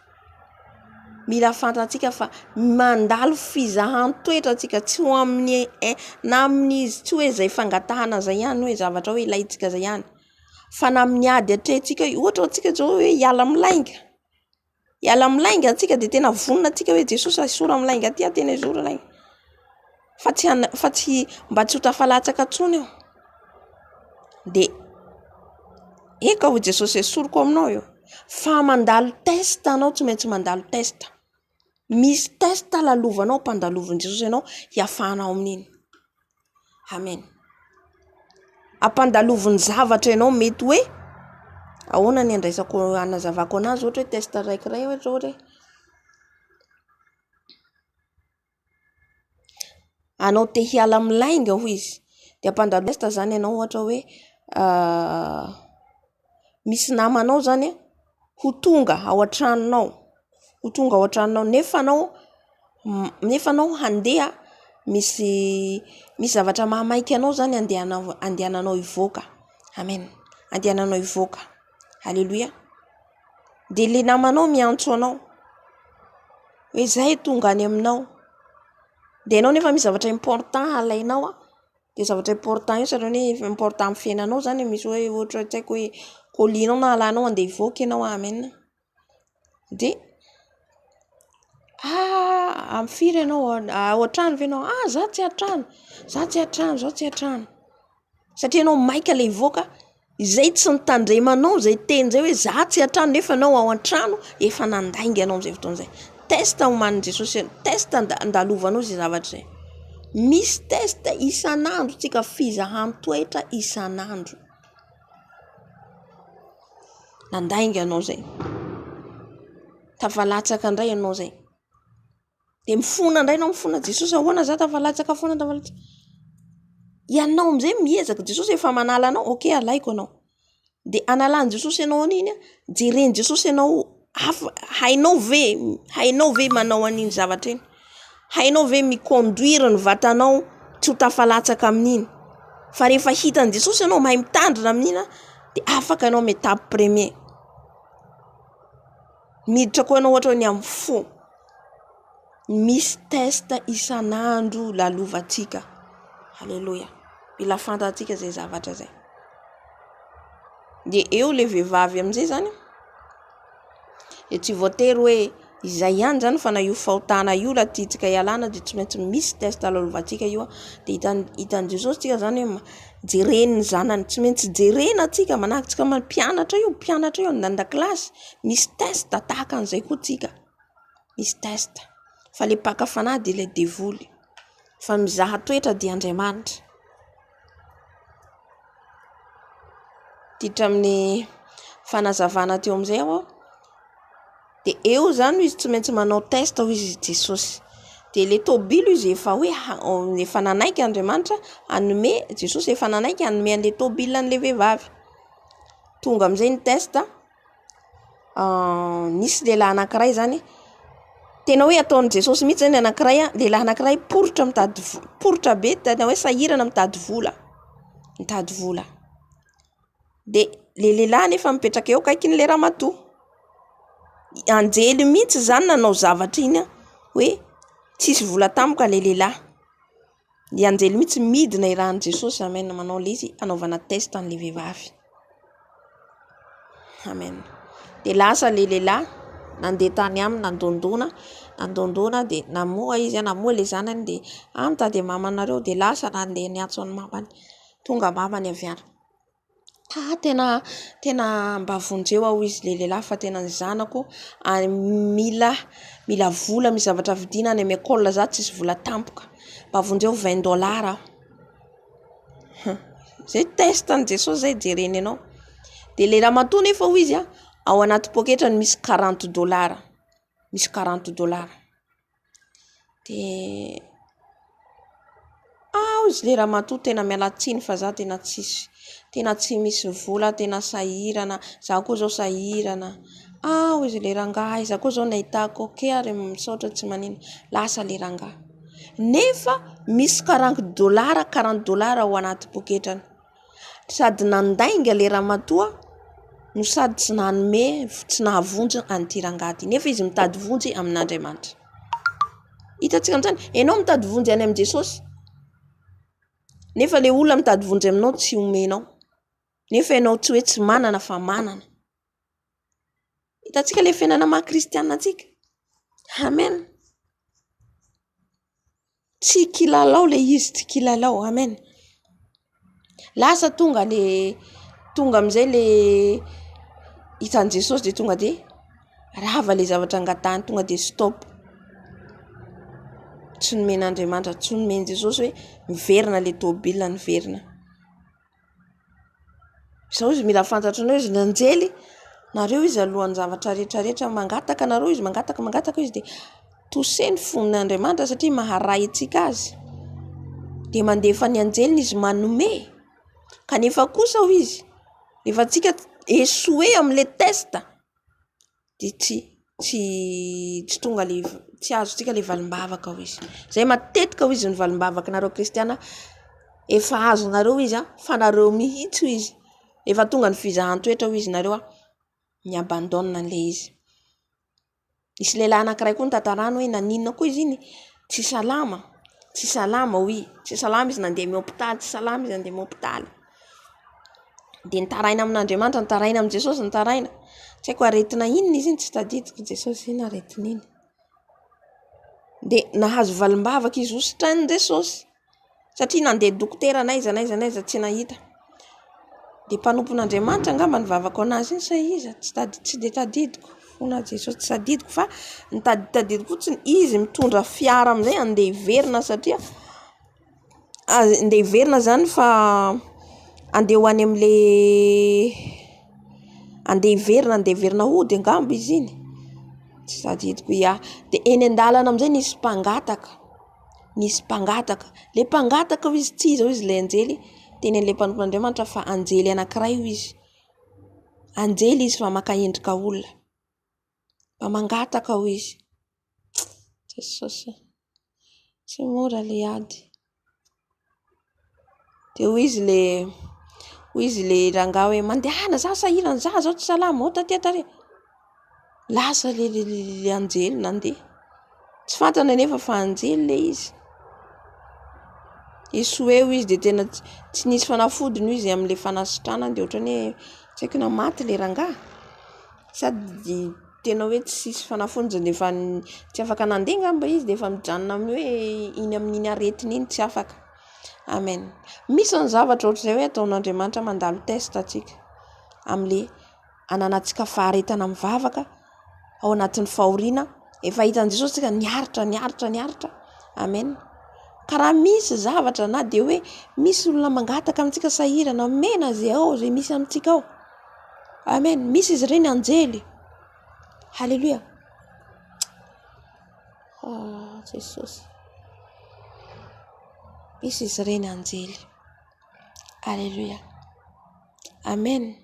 Mila fantatsika fa mandalo fizahan-toetra atsika tsy ho amin'ny na amin'ny izy tsy hoe izay fangatahana zay ihany hoe zavatra hoe ilaitsika zay ihany, fa na amin'ny ady atrehtsika ohatra atsika zao hoe hiala milainga atsika de tena vonona atsika hoe Jesosy asora milainga aty tena izoro lainga, fa tsy mba tsy ho tafalatsaka tsony io. De eka ho Jesosy esoriko aminao io, fa mandalo test anao, tsy maintsy mandalo test. Misy test lalovanao mpandalovin' Jesosy ianao hiafanao amin'iny. Amen. Ampandalovin' zavatra ianao mety hoe ahoana ny andraisako anazavako anazy, ohatra hoe test raikiray ohatra hoe anao te hiala milainga ho izy, de ampandalo test zany ianao ohatra hoe misy namanao zany ho tonga ao an-tranonao, nefa anao handeha misy zavatra mahamaika anao zany andehananao ivoaka. Amen. Andehananao ivoaka. Alléluia. De le namanao miantso anao hoe zay tonga any aminao, de anao nefa misy zavatra important alainao de zavatra important io satria hoe important amin'ny fiainanao zany, misy hoe ohatra tsy haiko hoe colinao na alanao andeha ivoaka ianao. Amen. De amin'ny firy ianao ao an-trano ve ianao? Za tsy an-trano, zao tsy an-trano. Satria ianao maika le ivoaka, izay tsy nitandremanao zay teny zay hoe za tsy an-trano, nefa anao ao an-trano efa nandainga anao am'zay fotoana zay. Test omanin' Jesosy, test andalovanao zay zavatra zay. Misy test isan'andro tsika fizahan-toetra isan'andro. Nandainga anao zay. Tafalatsaka indray ianao zay. De mifona indray ianao, mifona Jesosy ahoana za tafalatsaka foana tafalatsaka. Ianao am'zay miezaka Jesosy efa manala anao, okay alaiko anao. De analan' Jesosy ianao an'iny, jereny Jesosy ianao, hainao ve manao an'iny zavatra iny? Hainao ve miconduire ny vatanao tsy ho tafalatsaka amin'iny? Fa rehefa hitan' Jesosy ianao mahay mitandrina amin'iny, de afaka ianao amin'ny étape premier. Miditra koa ianao ohatra hoe ny amin'ny fo. Misy test isan'andro lalovantsika. Alléluia. Mila fantatsika zay zavatra zay. De eo le vehivavy amin'izay zany, de tsy voatery hoe izay ihany zany fa na io fahotana io la tiatsika ialana, de tsy maintsy misy test lalovantsika io. De hitan' Jesosy tsika zany hoe jereny ny zanany, tsy maintsy jerena tsika manahitsika mpianatra io an-dakilasy, misy test tahaka an'izay koa tsika. Misy test. Fa le paka fanahy de le devoly, fa mizaha toetra dia Andriamanitra. Ditra amin'ny fanazavana teo am'izay aho, de eo zany izy tsy maintsy manao test ho izy Jesosy. De le tôbilo izy efa hoe efa nanaiky Andriamanitra hanome, Jesosy efa nanaiky hanome an'le tôbilo an'le vehivavy. Tonga am'izay ny test, nisy lehilahy anankiray zany, tena hoe ataon'i Jesosy mihitsy zany anankiray, lehilahy anankiray porotra be, tena hoe sahirana mitady vola. De le lehilahy nefa mipetraka eo kaiky le ramatoa. Anjely mihitsy zany nanao zavatra iny hoe tsisy vola tampoka le lehilahy. Ny anjely mihitsy midina irahan'i Jesosy. Amen. Manao le izy anaovana test an'le vehivavy. Amen. De lasa le lehilahy nandeha tany aminy, nandondona de namoa izy, namoa le zanany, de mitady mamanareo, de lasa nandeha niatso ny mamany. Tonga mamany avy any. Tena mba vonjeo aho izy le lehilahy, fa tena ny zanako mila vola, misy zavatra vidina any amin'ny école za tsisy vola tampoka, mba vonjeo $20. Zay test an' Jesosy zay jereny anao. De le ramatoa nefa ho izy ao anaty poketrany misy $40. Misy $40. De izy le ramatoa tena mialatsiny fa za tena tsy misy vola, tena sahirana, za koa zao sahirana. izy le rangahy aiza koa zao nahitako ke ary misaotra tsy manino lasa le rangahy nefa misy $40 ao anaty poketrany sady nandainga le ramatoa no sady tsy nanome tsy nahavonjy an'ity rangahy nefa izy mitady vonjy amin'Andriamanitra. Hitantsika amin'izany ianao mitady vonjy any amin'i Jesosy nefa le olona mitady vonjy aminao tsy omenao nefa ianao tsy hoe tsy manana fa manana. Hitantsika le fiainana maha-kristianina antsika. Amen. Tsy kilalao le izy, tsy kilalao. Amen. Lasa tonga amin'izay le hitan'i Jesosy dia tonga dia rava le zavatra angatahany, tonga dia stop. Tsy nomen'Andriamanitra, tsy nomen'i Jesosy hoe miverina le tôbila miverina. Izao izy mila fantatranao izy nanjely nareo izy alohan'ny zavatra rehetra mangataka nareo izy mangataka izy dia toseny fon'Andriamanitra satria maharay antsika azy dia mandefa ny anjeliny izy manome kanefa kosa ho izy rehefa antsika échoué amin'le testa dia tsy tonga le tsy azontsika le valimbavaka ho izy. Zay matetika ho izy ny valimbavaka nareo kristiana efa azonareo izy fa nareo mihitsy ho izy efa tonga ny fizahan-toetra ho izy nareo ny abandonne an'le izy. Isy lehilahy anankiray koa nitantarany hoe naninona koa izy iny tsy salama oui tsy salama izy nandeha amin'ny hôpitaly tsy salama izy nandeha amin'ny hôpitaly dia nitaraina amin'Andriamanitra nitaraina amin'i Jesosy nitaraina tsy haiko aretina inona izy iny tsy tadidiko Jesosy iny aretina iny dia nahazo valimbavaka izy hositranin'i Jesosy satria nandeha dokotera naiza tsy nahita dia mpanompon'Andriamanitra angamba nivavaka anazy iny sa iza tsy dia tadidiko fona Jesosy tsy tadidiko fa tadidiko fotsiny izy mitondra fiara amin'izay andeha hiverina satria andeha hiverina zany fa andeha ho any amin'le andeha hiverina hody angamba izy iny tsy tadidiko dia eny an-dalana amin'izay nisy mpangataka le mpangataka ho izy tsy iza ho izy le anjely teny an'le mpanompon'Andriamanitra fa anjely anankiray ho izy anjely izy fa maka endrika olona mba mangataka ho izy. Jesosy tsy mora le ady dia ho izy le rangahy hoe mandehana za sahirana za zao tsy salama o taty lasa le anjely nandeha tsy fantana nefa fa anjely le izy échoué ho izy dia tena tsy nisy fanafody noho izy amin'le fanasitrana dia ohatrany hoe tsy haiko na maty le rangahy sady tena hoe tsy nisy fanafody dia efa tsy afaka nandeha ngamba izy dia efa mijanona amin'ny hoe iny amin'iny aretiny iny tsy afaka. Amen. Misy ny zavatra ohatr'izay hoe ataon'Andriamanitra mandalo test atsika amin'le ananantsika faharetana mivavaka ao anatin'ny fahoriana efa hitan'i Jesosy tsika niaritra. Amen. Karaha misy zavatra na dia hoe misy olona mangataka amintsika sahirana mena zay ao zay misy amintsika ao. Amen. Misy izy ireny anjely. Halleluja. Jesosy. Misy izy ireny anjely. Halleluja. Amen.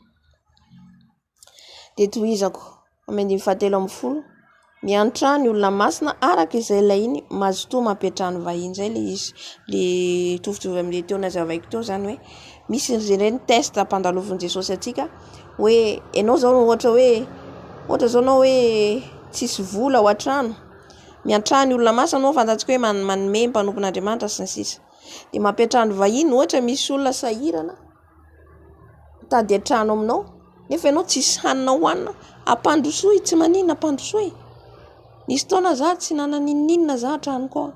Dia tohizako amin'ny 17 miantra ny olona masina araka izay ilainy mazotoa mampiatrany vahiny zay le izy le tovitovy amin'le teo nazavaiko teo zany hoe misy ireny test ampandalovin'i Jesosy atsika hoe ianao zao ohatra zao anao hoe tsisy vola ao an-trano miantrany olona masina anao fantatsika hoe manome mpanompon'Andriamanitra sy ny sisa dia mampiatrany vahiny ohatra misy olona sahirana mitady an-trano aminao nefa ianao tsisy hanina hohanina ampandrosoy tsy maninona ampandrosoy nisy taona za tsy nananinina za an-tranoko ao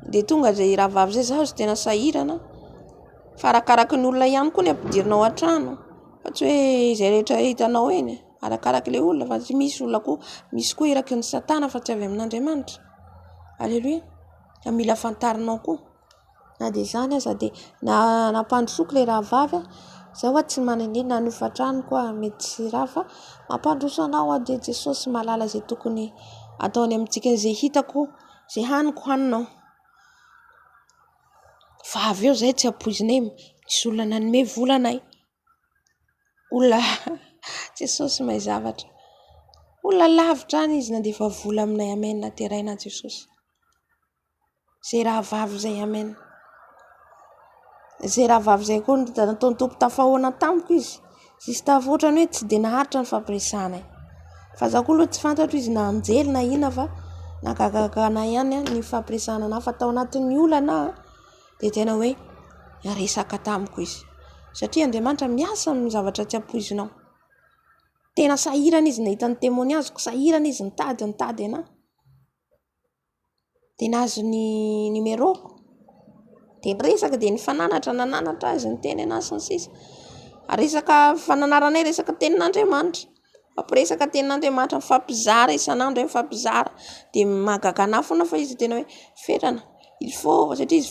dia tonga zay raha vavy zay za tena sahirana fa arakaraky ny olona ihany koa ny ampidirinao an-trano fa tsy hoe izay rehetra hitanao eny arakaraky le olona fa tsy misy olona koa misy koa iraky ny satana fa tsy avy amin'Andriamanitra. Alleluia. Mila fantarinao koa na dia zany aza dia nampandrosoko le raha vavy zaho tsy mananina nofa-trano koa mety tsy raha fa mampandroso anao dia Jesosy malala zay tokony ataony amintsika zay hitako zay haniko haninao fa avy eo zay tsy ampoizinay misy olona nanome volanay olona Jesosy mahay zavatra. Olona lavitra any izy na dia efa vola aminay amen na teraina Jesosy. Zay raha vavy zay amen. Zay raha vavy zay koa nataony tompo tafahoana tamiko izy. Sista ohatrany hoe tsy dia naharitra ny fampiresanay. Fa za koa aloha tsy fantatro izy na anjely na ina fa nakakakana ihany ny fampiresana na fa tao anatin'ny olana dia tena hoe resaka tamiko izy. Satria Andriamanitra miasa amin'ny zavatra tsy ampoizinao. Tena sahirana izy nahita ny témoignageko, sahirana izy nitady ana. Dia nahazo ny numéro-ko. Dia resaka dia nifananatra nananatra azy ny teny anazy sy ny sisa. Resaka fananaranay resaka Tenin'Andriamanitra. Fampiresaka Tenin'Andriamanitra mifampizara isan'andro hoe mifampizara. Dia mahagagana foana fa izy tena hoe fetrana. Il faut satria izy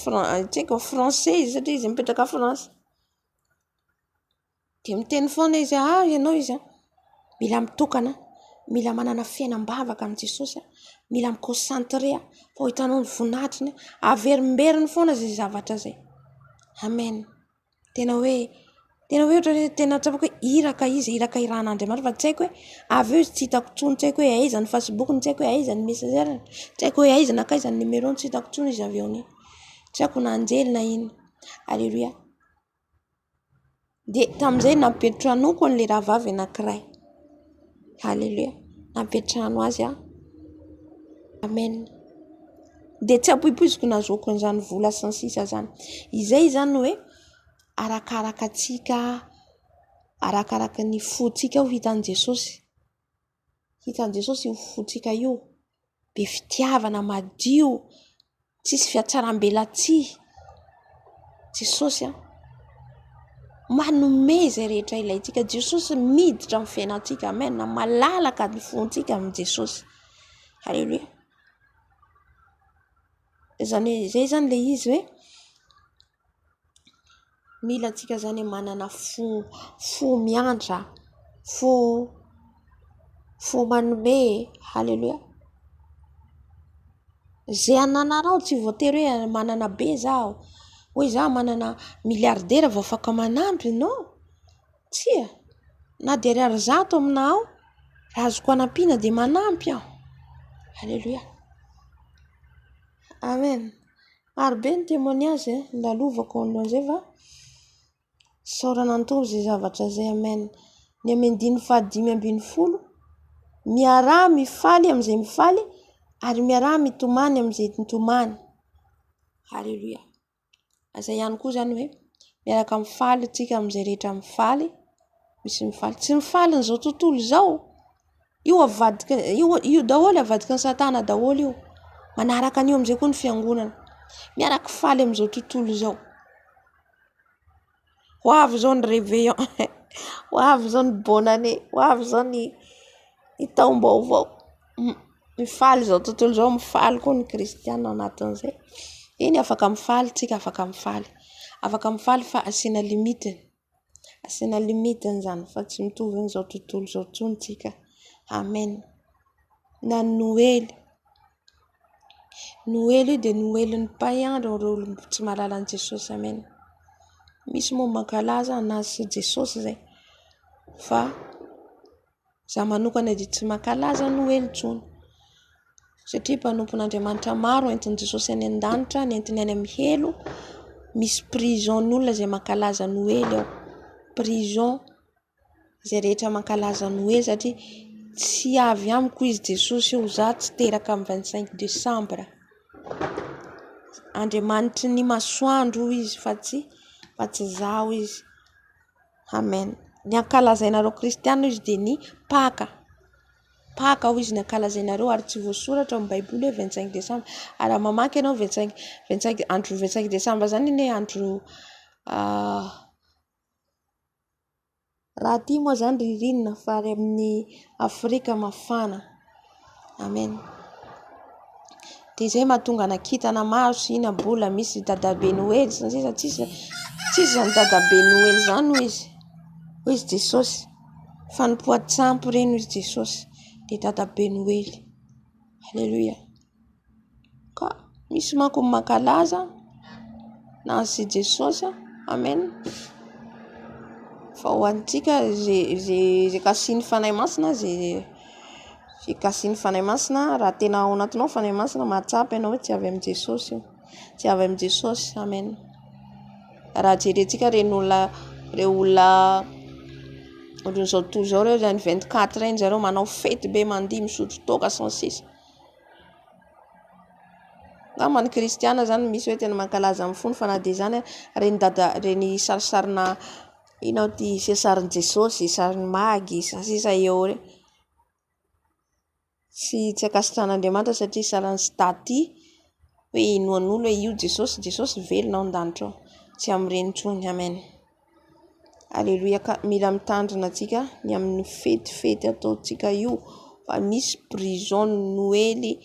tsy haiko français izy satria izy mipetraka France. Dia miteny foana izy ianao izy mila mitokana, mila manana fiainam-bavaka amin'ny Jesosy, mila mi-concentré fa ho hitanao ny vonatriny averimberiny foana zay zavatra zay. Amen. Tena hoe ohatra tena tsapako hoe iraka iran'Andriamanitra fa tsy haiko hoe avy eo izy tsy hitako tsony, tsy haiko hoe aiza ny Facebook, tsy haiko hoe aiza ny Messenger, tsy haiko hoe aiza na kaiza ny numéro, tsy hitako tsony izy avy eo ni. Tsy haiko na anjely na ino. Alléluia. Dia tamin'izay napetrano koa n'ilay raha vavy anankiray. Alléluia. Napetrano azy amen. Dia tsy ampoipoiziko nazoako an'izany vola sy ny sisa zany. Izay zany hoe arakaraka antsika, arakaraka ny fontsika ho hitan'i Jesosy. Hitan'i Jesosy io fontsika io. Be fitiavana madio, tsisy fiatsaram-belatsia. Jesosy manome izay rehetra ilayntsika. Jesosy miditra amin'ny fiainantsika. Amen. Malalaka ny fontsika amin'ny Jesosy. Alléluia. Zay zany le izy hoe mila antsika zany manana fo miantra, fo manome. Alléluia. Zay ananarao tsy voatery hoe manana be zaho, hoe zaho manana miliardera vao afaka manampy, non. Tsia. Na dia ariary zato aminao, raha azoko anampiana dia manampy aho. Alléluia. Amen. Marobe ny témoignage lalovako an'izay fa saorana antory zay zavatra zay. Amen. Ny amendiny 5:50 miaraha mifaly amin'izay mifaly ary miaraha mitomany amin'izay mitomany. Alléluia. Azay ihany koa zany hoe miaraka mifaly tsika amin'izay rehetra mifaly, misy mifaly. Tsy mifaly n'izao tontolo izao. Io avadika io daholo avadika ny Satana daholo io. Manaraka an'io amin'izay koa ny fiangonana. Miaraka faly amin'izao tontolo izao. Ho avy zao ny réveillon. Ho avy zao ny bonne année. Ho avy zao ny taom-baovao. Mifaly zao tontolo izao, mifaly koa ny kristiana anatin'izay. Iny afaka mifaly tsika, afaka mifaly. Afaka mifaly fa asiana limitiny. Asiana limitiny zany fa tsy mitovy n'izao tontolo izao tsony tsika. Amen. Na Noely. Noely dia Noelin'ny païen reo tsy mahalala an'i Jesosy. Amen. Misy moa mankalaza anazy sy Jesosy zay. Fa za manokana dia tsy mankalaza Noely tsony. Satria mpanompon'Andriamanitra maro entin'i Jesosy any an-danitra, nentiny any amin'ny helo. Misy prison n'olona izay mankalaza Noely ao. Prison izay rehetra mankalaza Noely satria tsy avy amiko izy Jesosy io, za tsy teraka amin'ny 25 Desambra. Andriamanitry ny masoandro izy fa tsy zaho izy. Amen. Ny ankalazainareo kristianina izy dia ny Paka. Paka ho izy ny ankalazainareo ary tsy voasoratra amin'ny Baiboly hoe 25 Desambra. Ary mamaky ianao 25 andro 25 Desambra zany ny andro raha ty moa zany ririnina fa ary amin'ny Afrika mafana. Amen. Dia izay mahatonga nakitana maro sy ina bola misy dadabe Noely sy ny sisa tsisy zany dadabe Noely zany ho izy. Ho izy Jesosy. Fa ny poatsampy ireny ho izy Jesosy dia dadabe Noely. Alléluia. Ka misy manko mankalaza na si Jesosy. Amen. fa ho antsika zay kasiny fanahy masina zay kasiny fanahy masina raha tena ao anatinao fanahy masina mahatsapy ianao hoe tsy avy amin'i Jesosy io, tsy avy amin'i Jesosy. Amen. Raha jerentsika reo olona zao tontolo zao reo zany 24 reny zareo manao fety be mandihy misotro toaka sans sisa. Ngambany kristiana zany misy hoe tena mankalaza amin'ny fony fa na dia zany reny sarisarina inao ty sarin'i Jesosy, sariny magy sisa eo re. Tsy akasitrahan'Andriamanitra satria sarany staty hoe inoan'olo hoe io Jesosy velona ao an-danitra ao. Tsy amin'ireny intsony. Amen. Alléluia. Mila mitandrina antsika ny amin'ny fety ataontsika io fa misy prison Noely,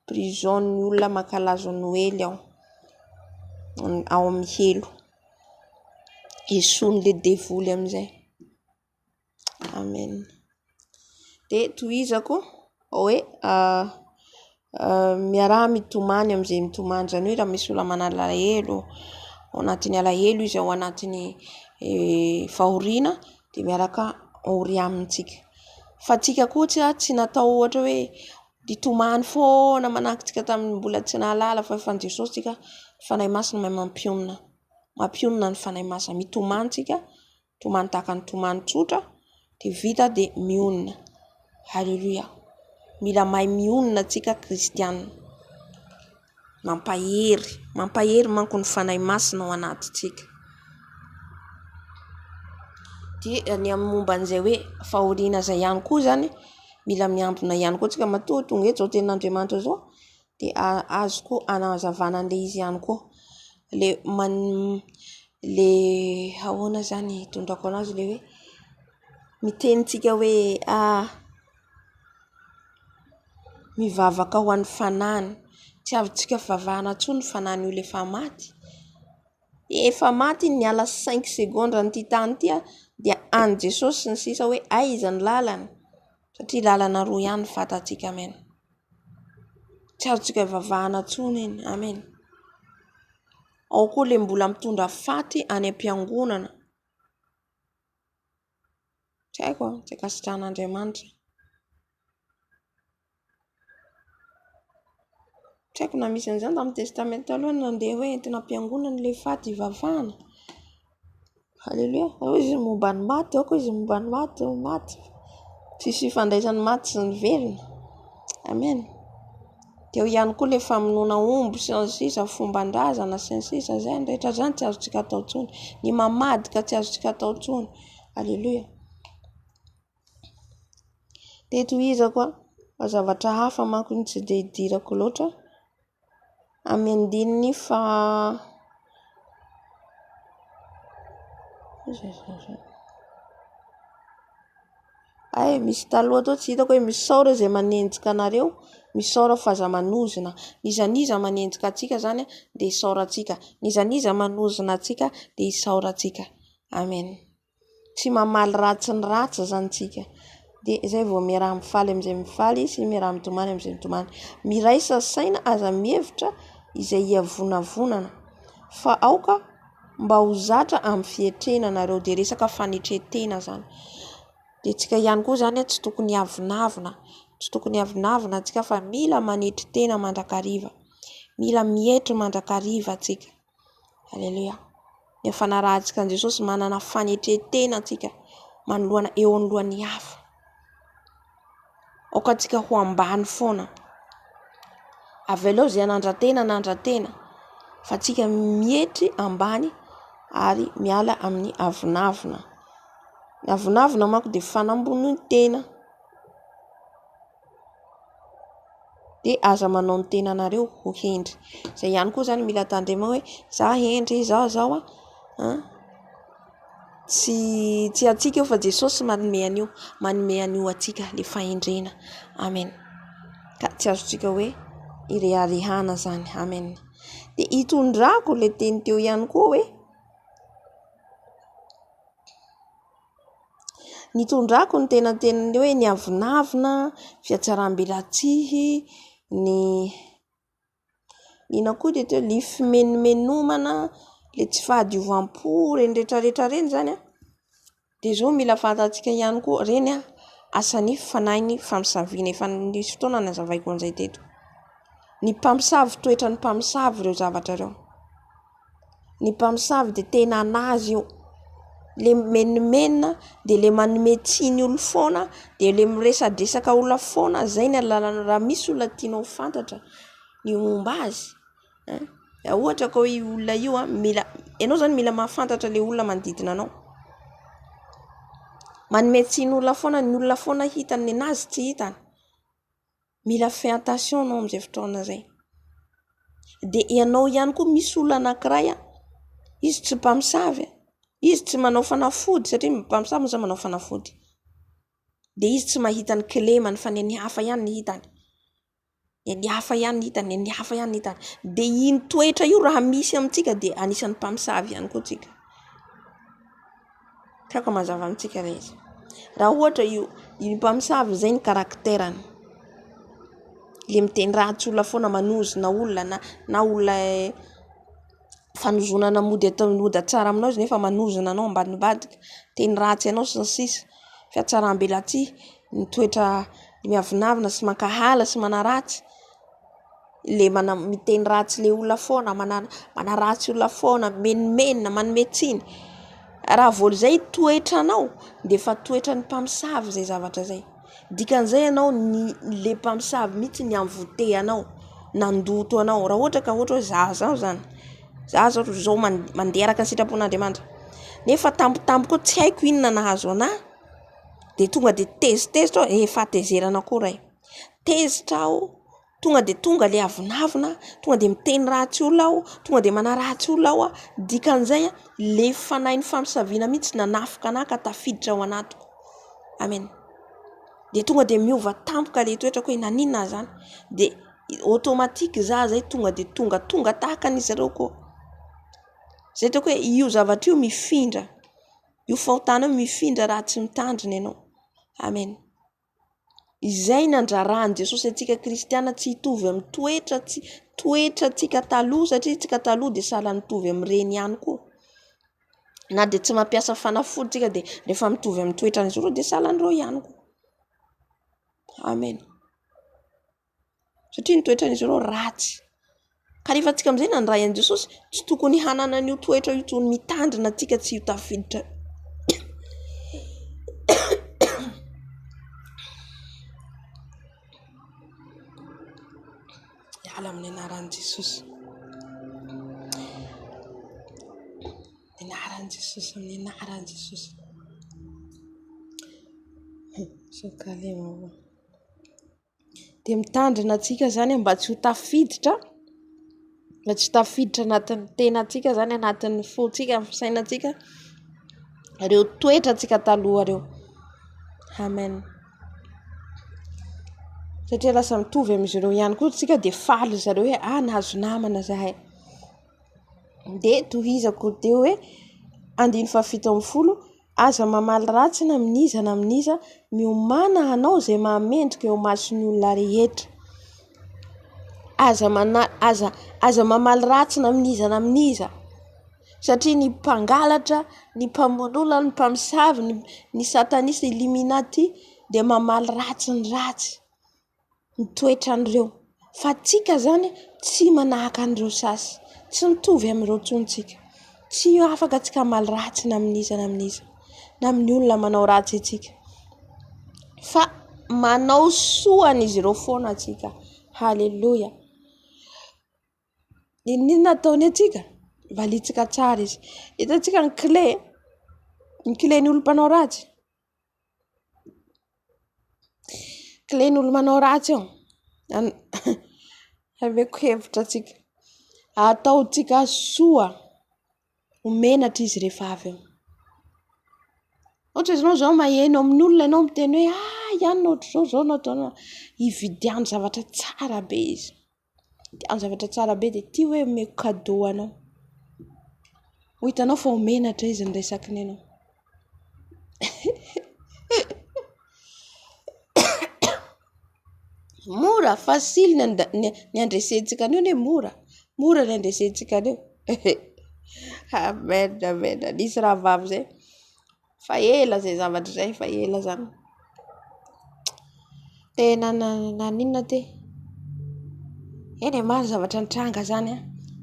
prison ny olona mankalazo Noely ao amin'ny helo. Esoiny le devoly amin'izay. Amen. Dia tohizako hoe miaraha mitomany amin'izay mitomany zany hoe raha misy olona manala helo ao anatin'ny alahelo izy ao anatin'ny fahoriana dia miaraka hory amintsika. Fa tsika koa tsy natao ohatra hoe ditomany foana manakitsika tamin'ny mbola tsy nahalala fa efa Jesosy tsika fanahy masina mahay mampionona ny fanahy masina. Mitomany tsika, tomany tahaka ny tomany tsotra dia vita dia mionona. Halleluja. Mila mahay mionona tsika kristianina. Mampahery manko ny fanahy masina ao anatintsika. Dia ny amin'ny momba an'izay hoe fahoriana izay ihany koa zany mila miambina ihany koa tsika matoa tonga eto zao tenin'Andriamanitra zao dia azo koa anazavana an'ilay izy ihany koa le ahoana zany tondrako anazy le hoe mitenitsika hoe mivavaka ho an'ny fanany, tsy avintsika fivavahana intsony ny fanany olo efa maty niala 5 secondes ny ty tany ty dia any Jesosy ny sisa hoe aiza ny lalana, satria lalana roa ihany fatatsika. Amen. Tsy avintsika fivavahana intsony iny. Amen. Ao koa le mbola mitondra faty any am-piangonana. Tsy haiko tsy akasitrahan'Andriamanitra. Tsy haiko na misy an'izany tamin'ny testamenta taloha nandeha hoe entina am-piangonana le faty ivavahana. Halleluja. Ao izy momba ny maty, ao koa izy momba ny maty. Tsisy fifandraisany maty sy ny velona. Amen. Dia ihany koa le famonoana omby sy ny sisa, fomban-drazana sy ny sisa zay rehetra zany tsy azontsika atao intsony. Ny mamadika tsy azontsika atao intsony. Halleluja. Dia tohizako zavatra hafa manko ny tsy dia idirako loatra amin'ny andininy fa misy taloha tao tsy hitako hoe misaora izay manenjika anareo, misaora fahazamanozina. Nizaniza manenjika atsika zany dia isaora atsika, nizaniza manozina atsika dia isaora atsika. Amen. Tsy mamaly ratsy ny ratsy zany tsika. Dia izay vao miaraha mifaly amin'izay mifaly sy miaraha mitomany amin'izay mitomany. Miraisa saina aza mihevitra izay hiavonavonana fa aoka mba ho zatra amin'ny fihetrena nareo dia resaka fanetretena zany. Dia tsika ihany koa zany tsy tokony havinavina, tsy tokony havinavina tsika fa mila manetry tena mandrakariva, mila mihetry mandrakariva tsika. Halleluja. Ny fanarahantsika an' Jesosy manana fanetretena tsika manoloana eo anoloan'ny hafa. Aoka tsika ho ambany foana. Avy eo izay nandratena fa tsika mihetry ambany ary miala amin'ny avinavina. Ny avinavina manko dia fanambon'ny tena. Dia aza manao ny tenanareo ho hendry. Izay ihany koa zany mila tandrema hoe za hendry zao tsy atsika io fa Jesosy manome an'io atsika le fahendrena. Amen. Ka tsy azontsika hoe irehana zany. Amen. Dia hitondrako le teny teo ihany koa hoe nitondrako ny tenantenany hoe ny avinavina, fiatsaram-belatsihy, ina koa dia teo ny fimenomenomana, le tsy fahadiovam-po, reny rehetrarehetra reny zany Dia zao mila fantatsika ihany koa reny asany fanainy fampisaviana efa nisy fotoana nazavaiko an'izay teto. Ny mpamosavy toetra ny mpamosavy ireo zavatra ireo. Ny mpamosavy dia tena anazy io. Le menimena dia le manome tsiny olo foana dia le miresadresaka olona foana zay ny alalana raha misy olona tianao fantatra ny momba azy. Ohatra ka hoe olona io mila ianao zany mila mahafantatra le olona manodidina anao. Manome tsiny olona foana ny olona foana hitany ny anazy tsy hitany. Mila fais attention anao amin'izay fotoana zay. Dia ianao ihany koa misy olona anankiray izy tsy mpamosavy. Izy tsy manao fanafody satria mpamosavy moa manao fanafody. Dia izy tsy mahita ny kilemany fa ny hafa ihany ny hitany. Ny hafa ihany ny hitany, ny hafa ihany ny hitany. Dia iny toetra io raha misy amintsika dia anisan'ny mpamosavy ihany koa tsika. Tiako mazava amintsika ilay izy. Raha ohatra io mpamosavy zay ny karakterany. Le miteny ratsy olona foana manozona olona na olona fanozonana mody atao mody tsara aminao izy nefa manozona anao ambadibadika. Teny ratsy anao sy ny sisa. Fiatsaram-belatsy ny toetra miavinavina sy mankahala sy manaratsy. Le miteny ratsy le olona foana manaratsy olona foana menimena manome tsiny. Raha vao zay toetra anao dia efa toetra ny mpamosavy zay zavatra zay. Dikan'izay ianao le mpamosavy mihitsy ny amvote anao, nandoto anao. Raha ohatra ka ohatra hoe zao zany. Zao mandeha araka ny sitrapon'Andriamanitra. Nefa tampotampoka tsy haiko inona nahazo anahy. Dia tonga dia tezitezitra aho efa tezerana koa tezitra aho tonga dia tonga le avinavina, tonga dia miteny ratsy olona aho, tonga dia manaratsy olona aho. Dikan'izay le fanainy fampisaviana mihitsy nanafika anahy ka tafiditra ao anatiko. Amen. Dia tonga dia miova tampoka le toetra hoe naninona zany. Dia automatique zay tonga dia tonga tahaka an'izy ireo koa. Zay toko hoe io zavatra io mifindra. Io fahotana mifindra raha tsy mitandrina ianao. Amen. Izay nandrarahany Jesosy antsika kristiana tsy hitovy amin'ny toetra tsika taloha satria tsika taloha dia sahala mitovy amin'ireny ihany koa. Na dia tsy mampiasa fanafody tsika dia rehefa mitovy amin'ny toetran'izy ireo dia sahala an'ireo ihany koa. Amen. Satria ny toetran'izy ireo ratsy. Kanefa tsika amin'izay nandray an'i Jesosy tsy tokony hanana an'io toetra io toy ny mitandrina tsika tsy ho tafiditra. Ala amin'ny anaran'i Jesosy. Anaran'i Jesosy, amin'ny anaran'i Jesosy. Sokalema. Dia mitandrina atsika zany mba tsy ho tafiditra. Mba tsy tafiditra anatin'ny tenantsika zany anatin'ny fotsika, amin'ny fisainantsika. Ireo toetra tsika taloha ireo. Amen. Satria lasa mitovy amin'izy ireo ihany koa tsika dia faly zareo hoe nahazo namana zahay. Dia tohizako teo hoe 7:10 aza mamaly ratsy na min'iza miomana anao izay mahamendrika eo mason'ny olona rehetra. Aza mamaly ratsy na min'iza. Satria ny mpangalatra, ny mpamonola, ny mpamosavy, ny satanista, illuminati dia mamaly ratsy ny ratsy. Ny toetran'ireo. Fa tsika zany tsy manahaka an'ireo sasy. Tsy mitovy amin'ireo tsontsika. Tsy afaka tsika mamaly ratsy na min'iza. Na amin'ny olona manao ratsy atsika. Fa manao soa an'izy ireo foana atsika. Halleluja. Inona ataony atsika? Valitsika tsara izy. Hitantsika ny clé-ny olo mpanao ratsy. Clé-ny olo manao ratsy io. Aveko hevitra atsika. Ataotsika soa. Homenatra izy rehefa avy eo. Ohatra ianao zao maheno amin'ny olona ianao miteny hoe ihany ohatr' zao natao. Hividiano zavatra tsara be izy. Hividiano zavatra tsara be dia tia hoe omeko cadeau anao. Ho hitanao fa homenatra izy ny resakiny ianao. Mora, facile ny andresentsika anio ne mora ny andresentsika anio. Amen. Nisy raha vavy zay. fa ela zay zavatra zay fa ela zany tena naninona te eny maro zavatra nitranga zany a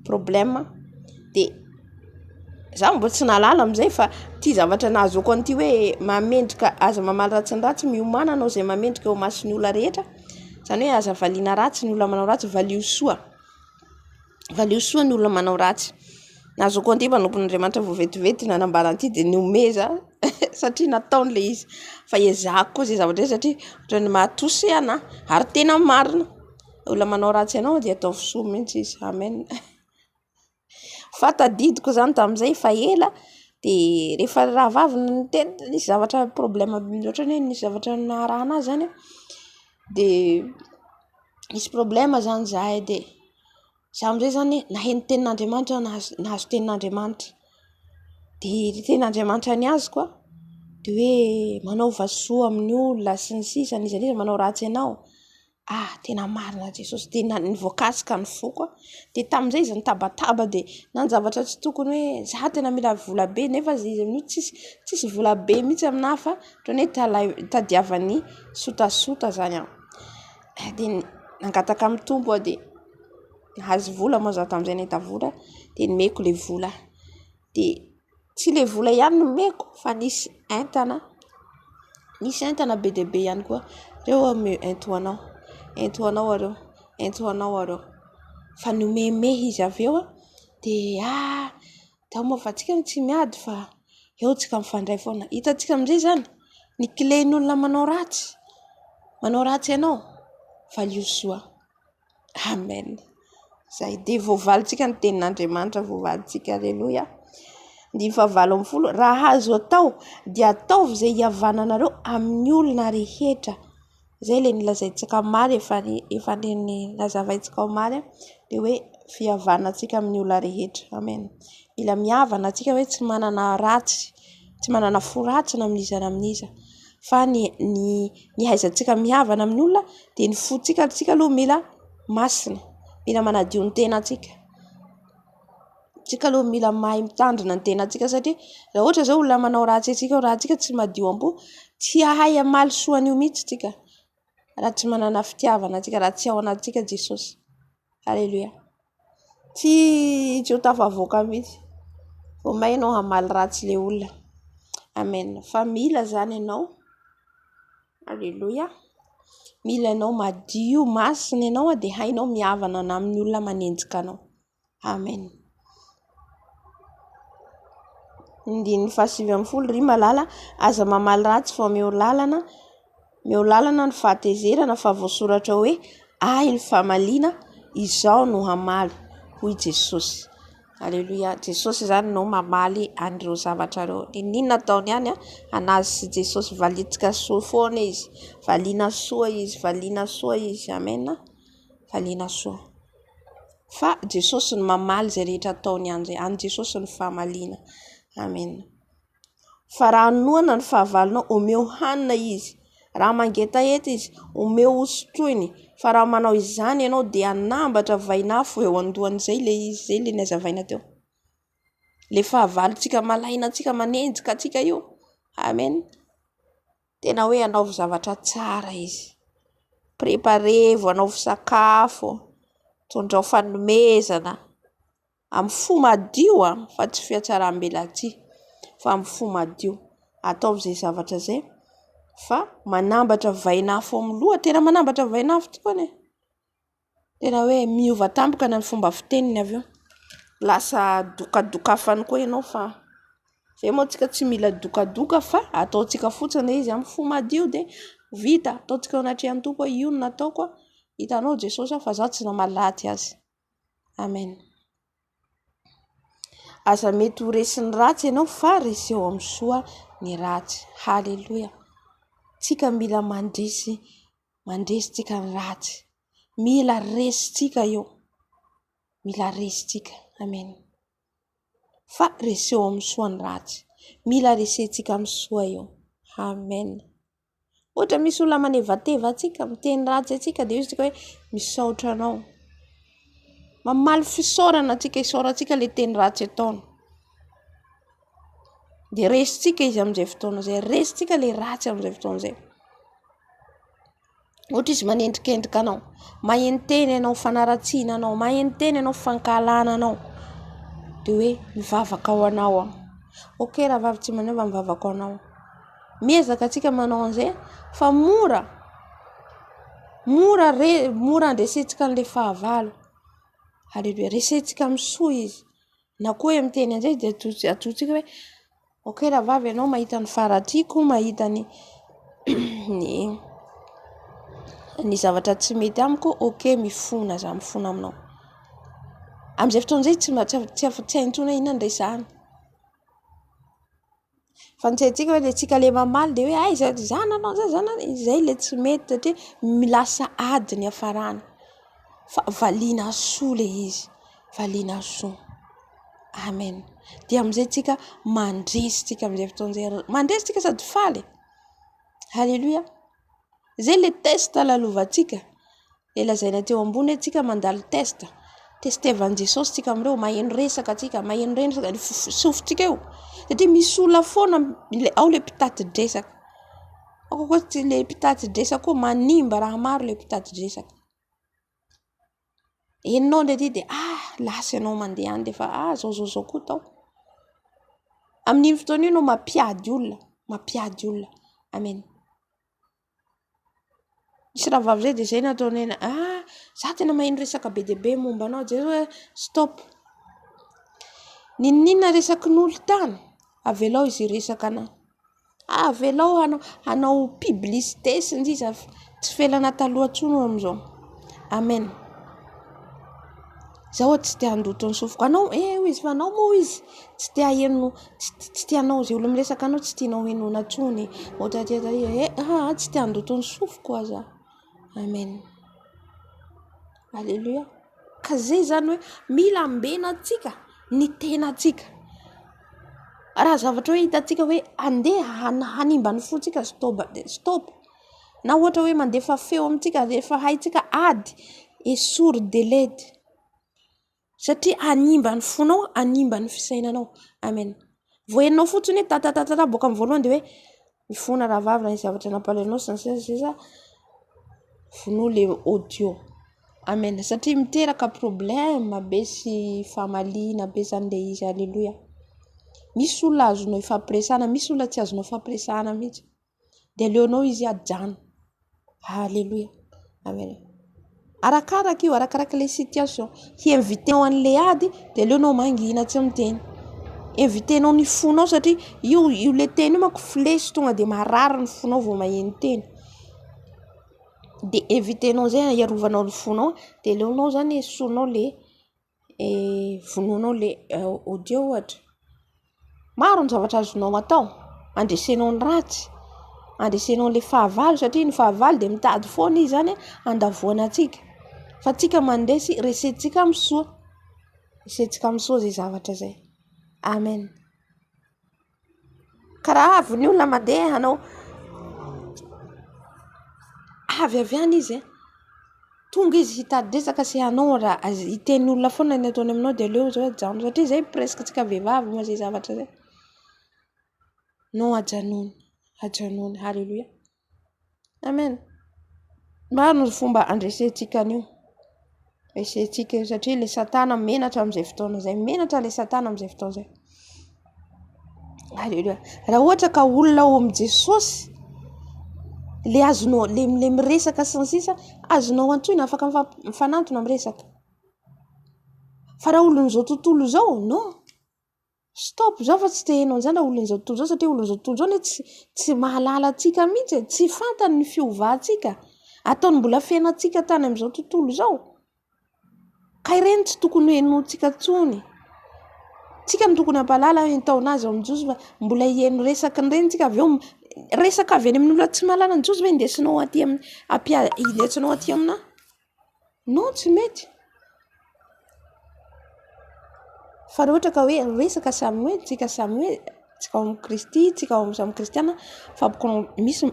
problème de zaho mbo tsy nalala am'izay fa ty zavatra nahazoko an'ity hoe mamendrika aza mamaly ratsin-dratsy miomana anao zay mamendrika eo masony olona rehetra zany hoe aza valiana ratsy ny olona manao ratsy valio soa ny olona manao ratsy nahazoko an'ity manompon'Andriamanitra vao vetivety nanambara an'ity de niomeza satria nataon'le izy fa ezahako koa zay zavatra zay satria ohatrany mahatosy ana ary tena marina olona manao ratsy ianao dia ataovy soa mihitsy izy amen fa tadidiko zany tamin'izay fa ela de rehefa raha vavy niteny nisy zavatra problème ohatrany hoe nisy zavatra narahana zany de nisy problème zany zahay de za am'izay zany naheno tenin'Andriamanitra nahazo tenin'Andriamanitra de tenin'Andriamanitra ny azy koa de hoe manaova soa amin'ny olona sy ny sisa n'izy manao ratsy ianao tena marina Jesosy tena nivoakasika ny foko de tamin'izay izy nitabataba de nan zavatra tsy tokony hoe za tena mila vola be nefa izy amin'io tsisy vola be mihitsy aminahy fa ohatrany hoe tadiavany sotasota zany aho de nangataka amin'ny tombo de nahazo vola moa za tamin'izay nahita vola de nomeko le vola de tsy le vola ihany nomeko fa nisy entana be de be ihany koa reo entoanao areo fa nomeme izy aveo de tao moa fa tsika tsy miady fa eo tsika mifandray foana hitatsika amin'izay zany ny clén'olona manao ratsy ianao valio soa amen zay de voavalintsika ny tenin'Andriamanitra voavalintsika alleluia 9:10 raha azo atao dia ataovy zay hiavananareo amin'ny olona rehetra zay le nilazaintsika mary efa nilazavaintsika mary de hoe fihavanantsika amin'ny olona rehetra amen mila mihavana antsika hoe tsy manana ratsy tsy manana foratsina amin'iza fa ny haizantsika mihavana amin'ny olona de ny fotsika aloha mila masina mila manadio ny tenantsika tsika aloha mila mahay mitandrina ny tenantsika satria raha ohatra zao olona manao ratsy atsika raha tsika tsy madio ambo tsy ahay amaly soan'io mihitsy tsika raha tsy manana fitiavana antsika raha tsy ao anatsika Jesosy halleluia tsy ho tafavoaka mihitsy vao may ianao hamaly ratsy le olona amen fa mila zany ianao halleluia mila ianao madio masina ianao de hainao mihavana amin'ny olona manenjika anao amen ndiny 7:10 ry malala aza mamaly ratsy fa meo lalana ny fahatezerana fa voasoratra hoe ny famaliana izao no hamaly hoy Jesosy halleluia Jesosy zany no mamaly an'ireo zavatra reo de ninona ataony ihany anazy sy Jesosy valitsika soa foana izy valiana soa izy amen valiana soa fa Jesosy no mamaly zay rehetra ataony ihany zay any Jesosy ny famaliana amen fa raha noana ny fahavalonao omeo hanina izy raha mangeta eta izy omeo osotroiny fa raha manao izany ianao de anambatra vainafo eo andohan'izay le izy zay le niazavaina teo le fahavalontsika malaina antsika manenjika atsika io amen tena hoe anaovy zavatra tsara izy preparevo anaovy sakafo tondrao fanomezana amin'ny fo madio fa tsy fiatsaram-belatsy fa amin'ny fo madio ataovy zay zavatra zay fa manambatra vainafo amin'ny loha tena manambatra vainafo tokoa ne tena hoe miova tampoka na ny fomba fiteniny aveo lasa dokadokafany koa ianao fa zay moa tsika tsy mila dokadoka fa ataotsika fotsiny izy amin'ny fo madio de vita ataotsika ao anatrehany tompo io no nataoko hitanao Jesosy fa zaho tsy namaly ratsy azy amen aza mety ho resiny ratsy ianao fa reseo amin'ny soa ny ratsy halleluia tsika mila mandresy tsika ny ratsy mila resitsika eo mila resitsika amen fa reseo amin'ny soa ny ratsy mila resentsika amin'ny soa eo amen ohatra misy olona manevateva atsika miteny ratsy atsika de izy tsika hoe misaotra anao mamaly fisaorana atsika isaorantsika le teny ratsy ataony de resitsika izy amin'izay fotoana zay, resitsika le ratsy amin'izay fotoana zay. Ohatra izy manendrikendrika anao, maheniteny anao fanaratsiana anao, maheniteny anao fankalana anao, de hoe mivavaka ao anao. Ok, raha vavy tsy maneva mivavaka ao anao. Miezaka atsika manao an'izay fa mora andresetsika an'le fahavalo. Haleluia, resetsika misoa izy. Na koa hoe miteny an'izay de atsotsika hoe ok, raha vavy ianao mahita ny faratiako, mahita ny ny zavatra tsy mety amiko, ok, mifona aminao. Amin'izay fotoana izay tsy haintsona inona ny resahana. Fa ny tsika hoe le tsika le mamaly de hoe zananao izay le tsy mety satria milasa ady ny hafarana. Fa valiana soa le izy, valiana soa. Amen. Dia amin'izay tsika mandresy tsika amin'izay fotoana izay, mandresy tsika sady faly. Haleluia. Zay le testa lalovantsika. Le lazaina teo ambony tsika mandalo testa. Testevan'i Jesosy tsika amin'ireo, maheno resaka tsika, maheno resaka sofintsika eo. Satria misy olona foana ao le mpitati-dresaka. Ao koa le mpitati-dresaka koa manimba raha maro le mpitati-dresaka. Eninao le de lasa ianao mandeha any fa zao koa tao. Amin'iny fotoana io no mampiady olona. Amen. Misy raha vavy zay de zay nataony za tena maheno resaka be dia be momba anao. Hoe stop. Ninona resakin'olo tany? Avelao izy resaka anao. Avelao hanao publicité sindrisa tsy felana taloha tsony amin'izao. Amen. Zaho tsy te handoto ny sofiko anao, izy fa anao moa izy tsy te aheno, tsy te hanao zay olo miresaka anao, tsy tianao henona tsony. Tsy te handoto ny sofiko aza. Amen. Alléluia. Ka zay zany hoe mila ambena atsika ny tenatsika. Raha zavatra hoe hitatsika hoe andeha hanimba ny fontsika, stop. Na ohatra hoe mandefa feo amintsika, rehefa haitsika ady esory-deledy. Satria animba ny fonao, animba ny fisainanao. Amen. Voenao fotsiny tatatata boka amin'ny voalohany de hoe mifona raha vavy na zavatra nampalainao sy ny sisa vono le audio. Amen. Satria miteraka problème be sy famalina be zany le izy. Alléluia. Misy olona azonao ifampiresahana, misy olona tsy azonao ifampiresahana mihitsy. De aleonao izy ajano. Alléluia. Amen. Arakaraka io, arakaraka le situation. Hi-invitenao an'le ady de aleonao mangina tsy miteny. Invitenao ny fonao satria io le teny io manko flèche tonga de marary ny fonao vao maheno teny. De invitenao zay hiarovanao ny fonao de aleonao zany esorinao le vononao le audio ohatra. Maro ny zavatra azonao atao. Andresenao ny ratsy, andresenao le fahavalo satria ny fahavalo de mitady foana izy zany andavoana atsika. Fa tsika mandesy resetsika misoa. Resetsika misoa zay zavatra zay. Amen. Karaha avy ny olona mandeha anao avy any izy tonga izy hitady-dresaka sy anao raha hiteny olona foana ny ataony aminao de leo zao ajano satria zay presque tsika vehivavy moa zay zavatra zay. No ajanony. Haleluia. Amen. Maro ny fomba andresentsika an'io. Resetsika satria le satana menatra amin'izay fotoana zay, menatra le satana amin'izay fotoana zay. Haleluia. Raha ohatra ka olona ao amin'i Jesosy le azonao le miresaka sy ny sisa, azonao antsoina afaka mifanantona miresaka. Fa raha olon'izao tontolo zao, non. Stop, zao fa tsy te henao an'izany raha olon'izao tontolo zao satria olon'izao tontolo zao tsy mahalala atsika mihitsy, tsy fantany ny fiovahantsika. Ataony mbola fiainantsika tany amin'izao tontolo zao. Ka ireny tsy tokony henontsika tsony. Tsika ny tokony hampalala ny taonazy ao amin'i Jesosy fa mbola hihaino resaka ny reny tsika avy eo resaka avy any amin'ny olona tsy mahalala ny Jesosy hoe indesinao aty indetsinao aty amina. Non, tsy mety. Fa raha ohatra ka hoe resaka samy hoe tsika samy hoe tsika ao amin'ny Kristy, tsika ao amin'ny kristiana misy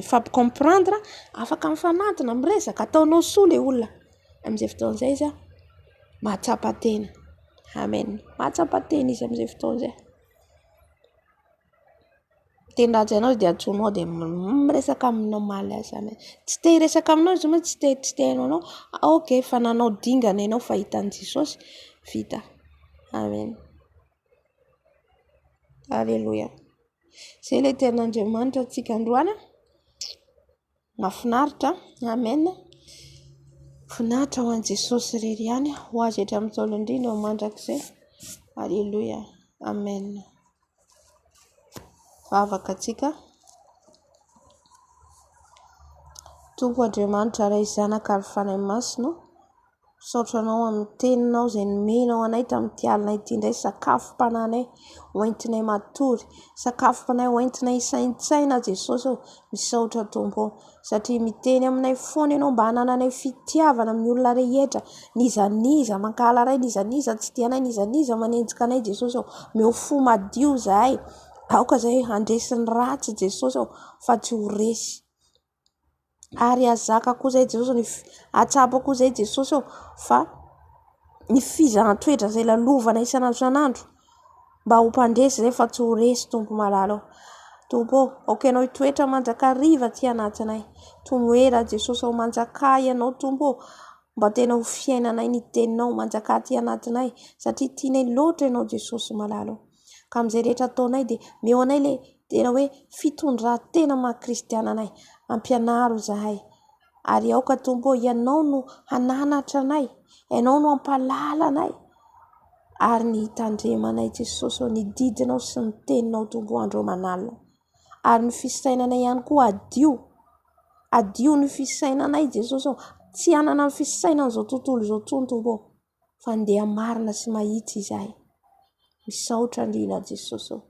fampi-comprendre, afaka mifanantona miresaka, ataonao soa le olona. Amin'izay fotoana izay izy mahatsapa tena. Amen. Mahatsapa tena izy amin'izay fotoana izay. teny ratsy ianao dia atsoinao dia miresaka aminao malaza tsy te hiresaka aminao izy moa tsy te hainao anao okay fa nanao dingana ianao fahitan' Jesosy vita. Amen. Alleluia. Zay ilay Tenin'Andriamanitra antsika androana. Mahafinaritra. Amen. Finaritra ho an'i Jesosy irery ihany ho azy hatramin'ny taolo indrindra ho mandrakizay. Alleluia. Amen. Vavaka antsika. Tompo Andriamanitra ray zanaka ary fanahy masina, misaotranao amin'ny teninao izay nomenao anay tamin'ity alina ity indray, sakafom-panahinay hoentinay matory, sakafom-panahy hoentinay isaintsaina Jesosy ao, misaotra Tompo satria miteny aminay foana ianao mba hanananay fitiavana amin'ny olona rehetra, nizaniza mankala ray, nizaniza tsy tianay, nizaniza manenjika anay Jesosy ao, meo fo madio zahay, aoka zay andresin'ny ratsy Jesosy ao fa tsy ho resy. Ary azaka koa zay Jesosy, atsapa koa zay Jesosy ao fa ny fizahantsoetra zay lalovana isan'andro mba ho mpandresy zay fa tsy ho resy Tompo malala ao. Tompo okay anao hitoetra manjakariva ty anatinay, tomoera Jesosy ao manjaka ianao Tompo mba tena ho fiainanay ny teninao, manjaka ty anatinay satria tianay loatra ianao Jesosy malala ao. Ka amin'izay rehetra ataonay dia meo anay le tena hoe fitondran-tena maha-kristiananay, ampianaro zahay ary aoka Tompo ianao no hananatra anay, ianao no hampalala anay ary ny hitandremanay Jesosy ao, ny didinao sy ny teninao Tompo andro manalina ary ny fisainanay ihany koa adio ny fisainanay Jesosy ao, tsy hanana ny fisainana izao tontolo izao tsony Tompo fa ndeha marina sy mahitsy izahay. Misaotra indrindra Jesosy ao,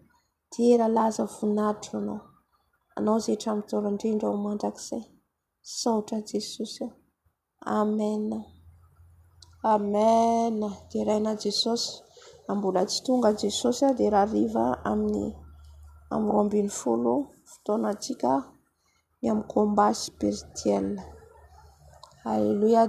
tera laza voninahitra anao zay hatramin'ny taolo indrindra ho mandrakizay. Saotra Jesosy ao. Amen. Amen. Dia raina Jesosy, mbola tsy tonga Jesosy dia raha riva amin'ny 12 fotoanantsika ny amin'ny combat spirituel. Alléluia.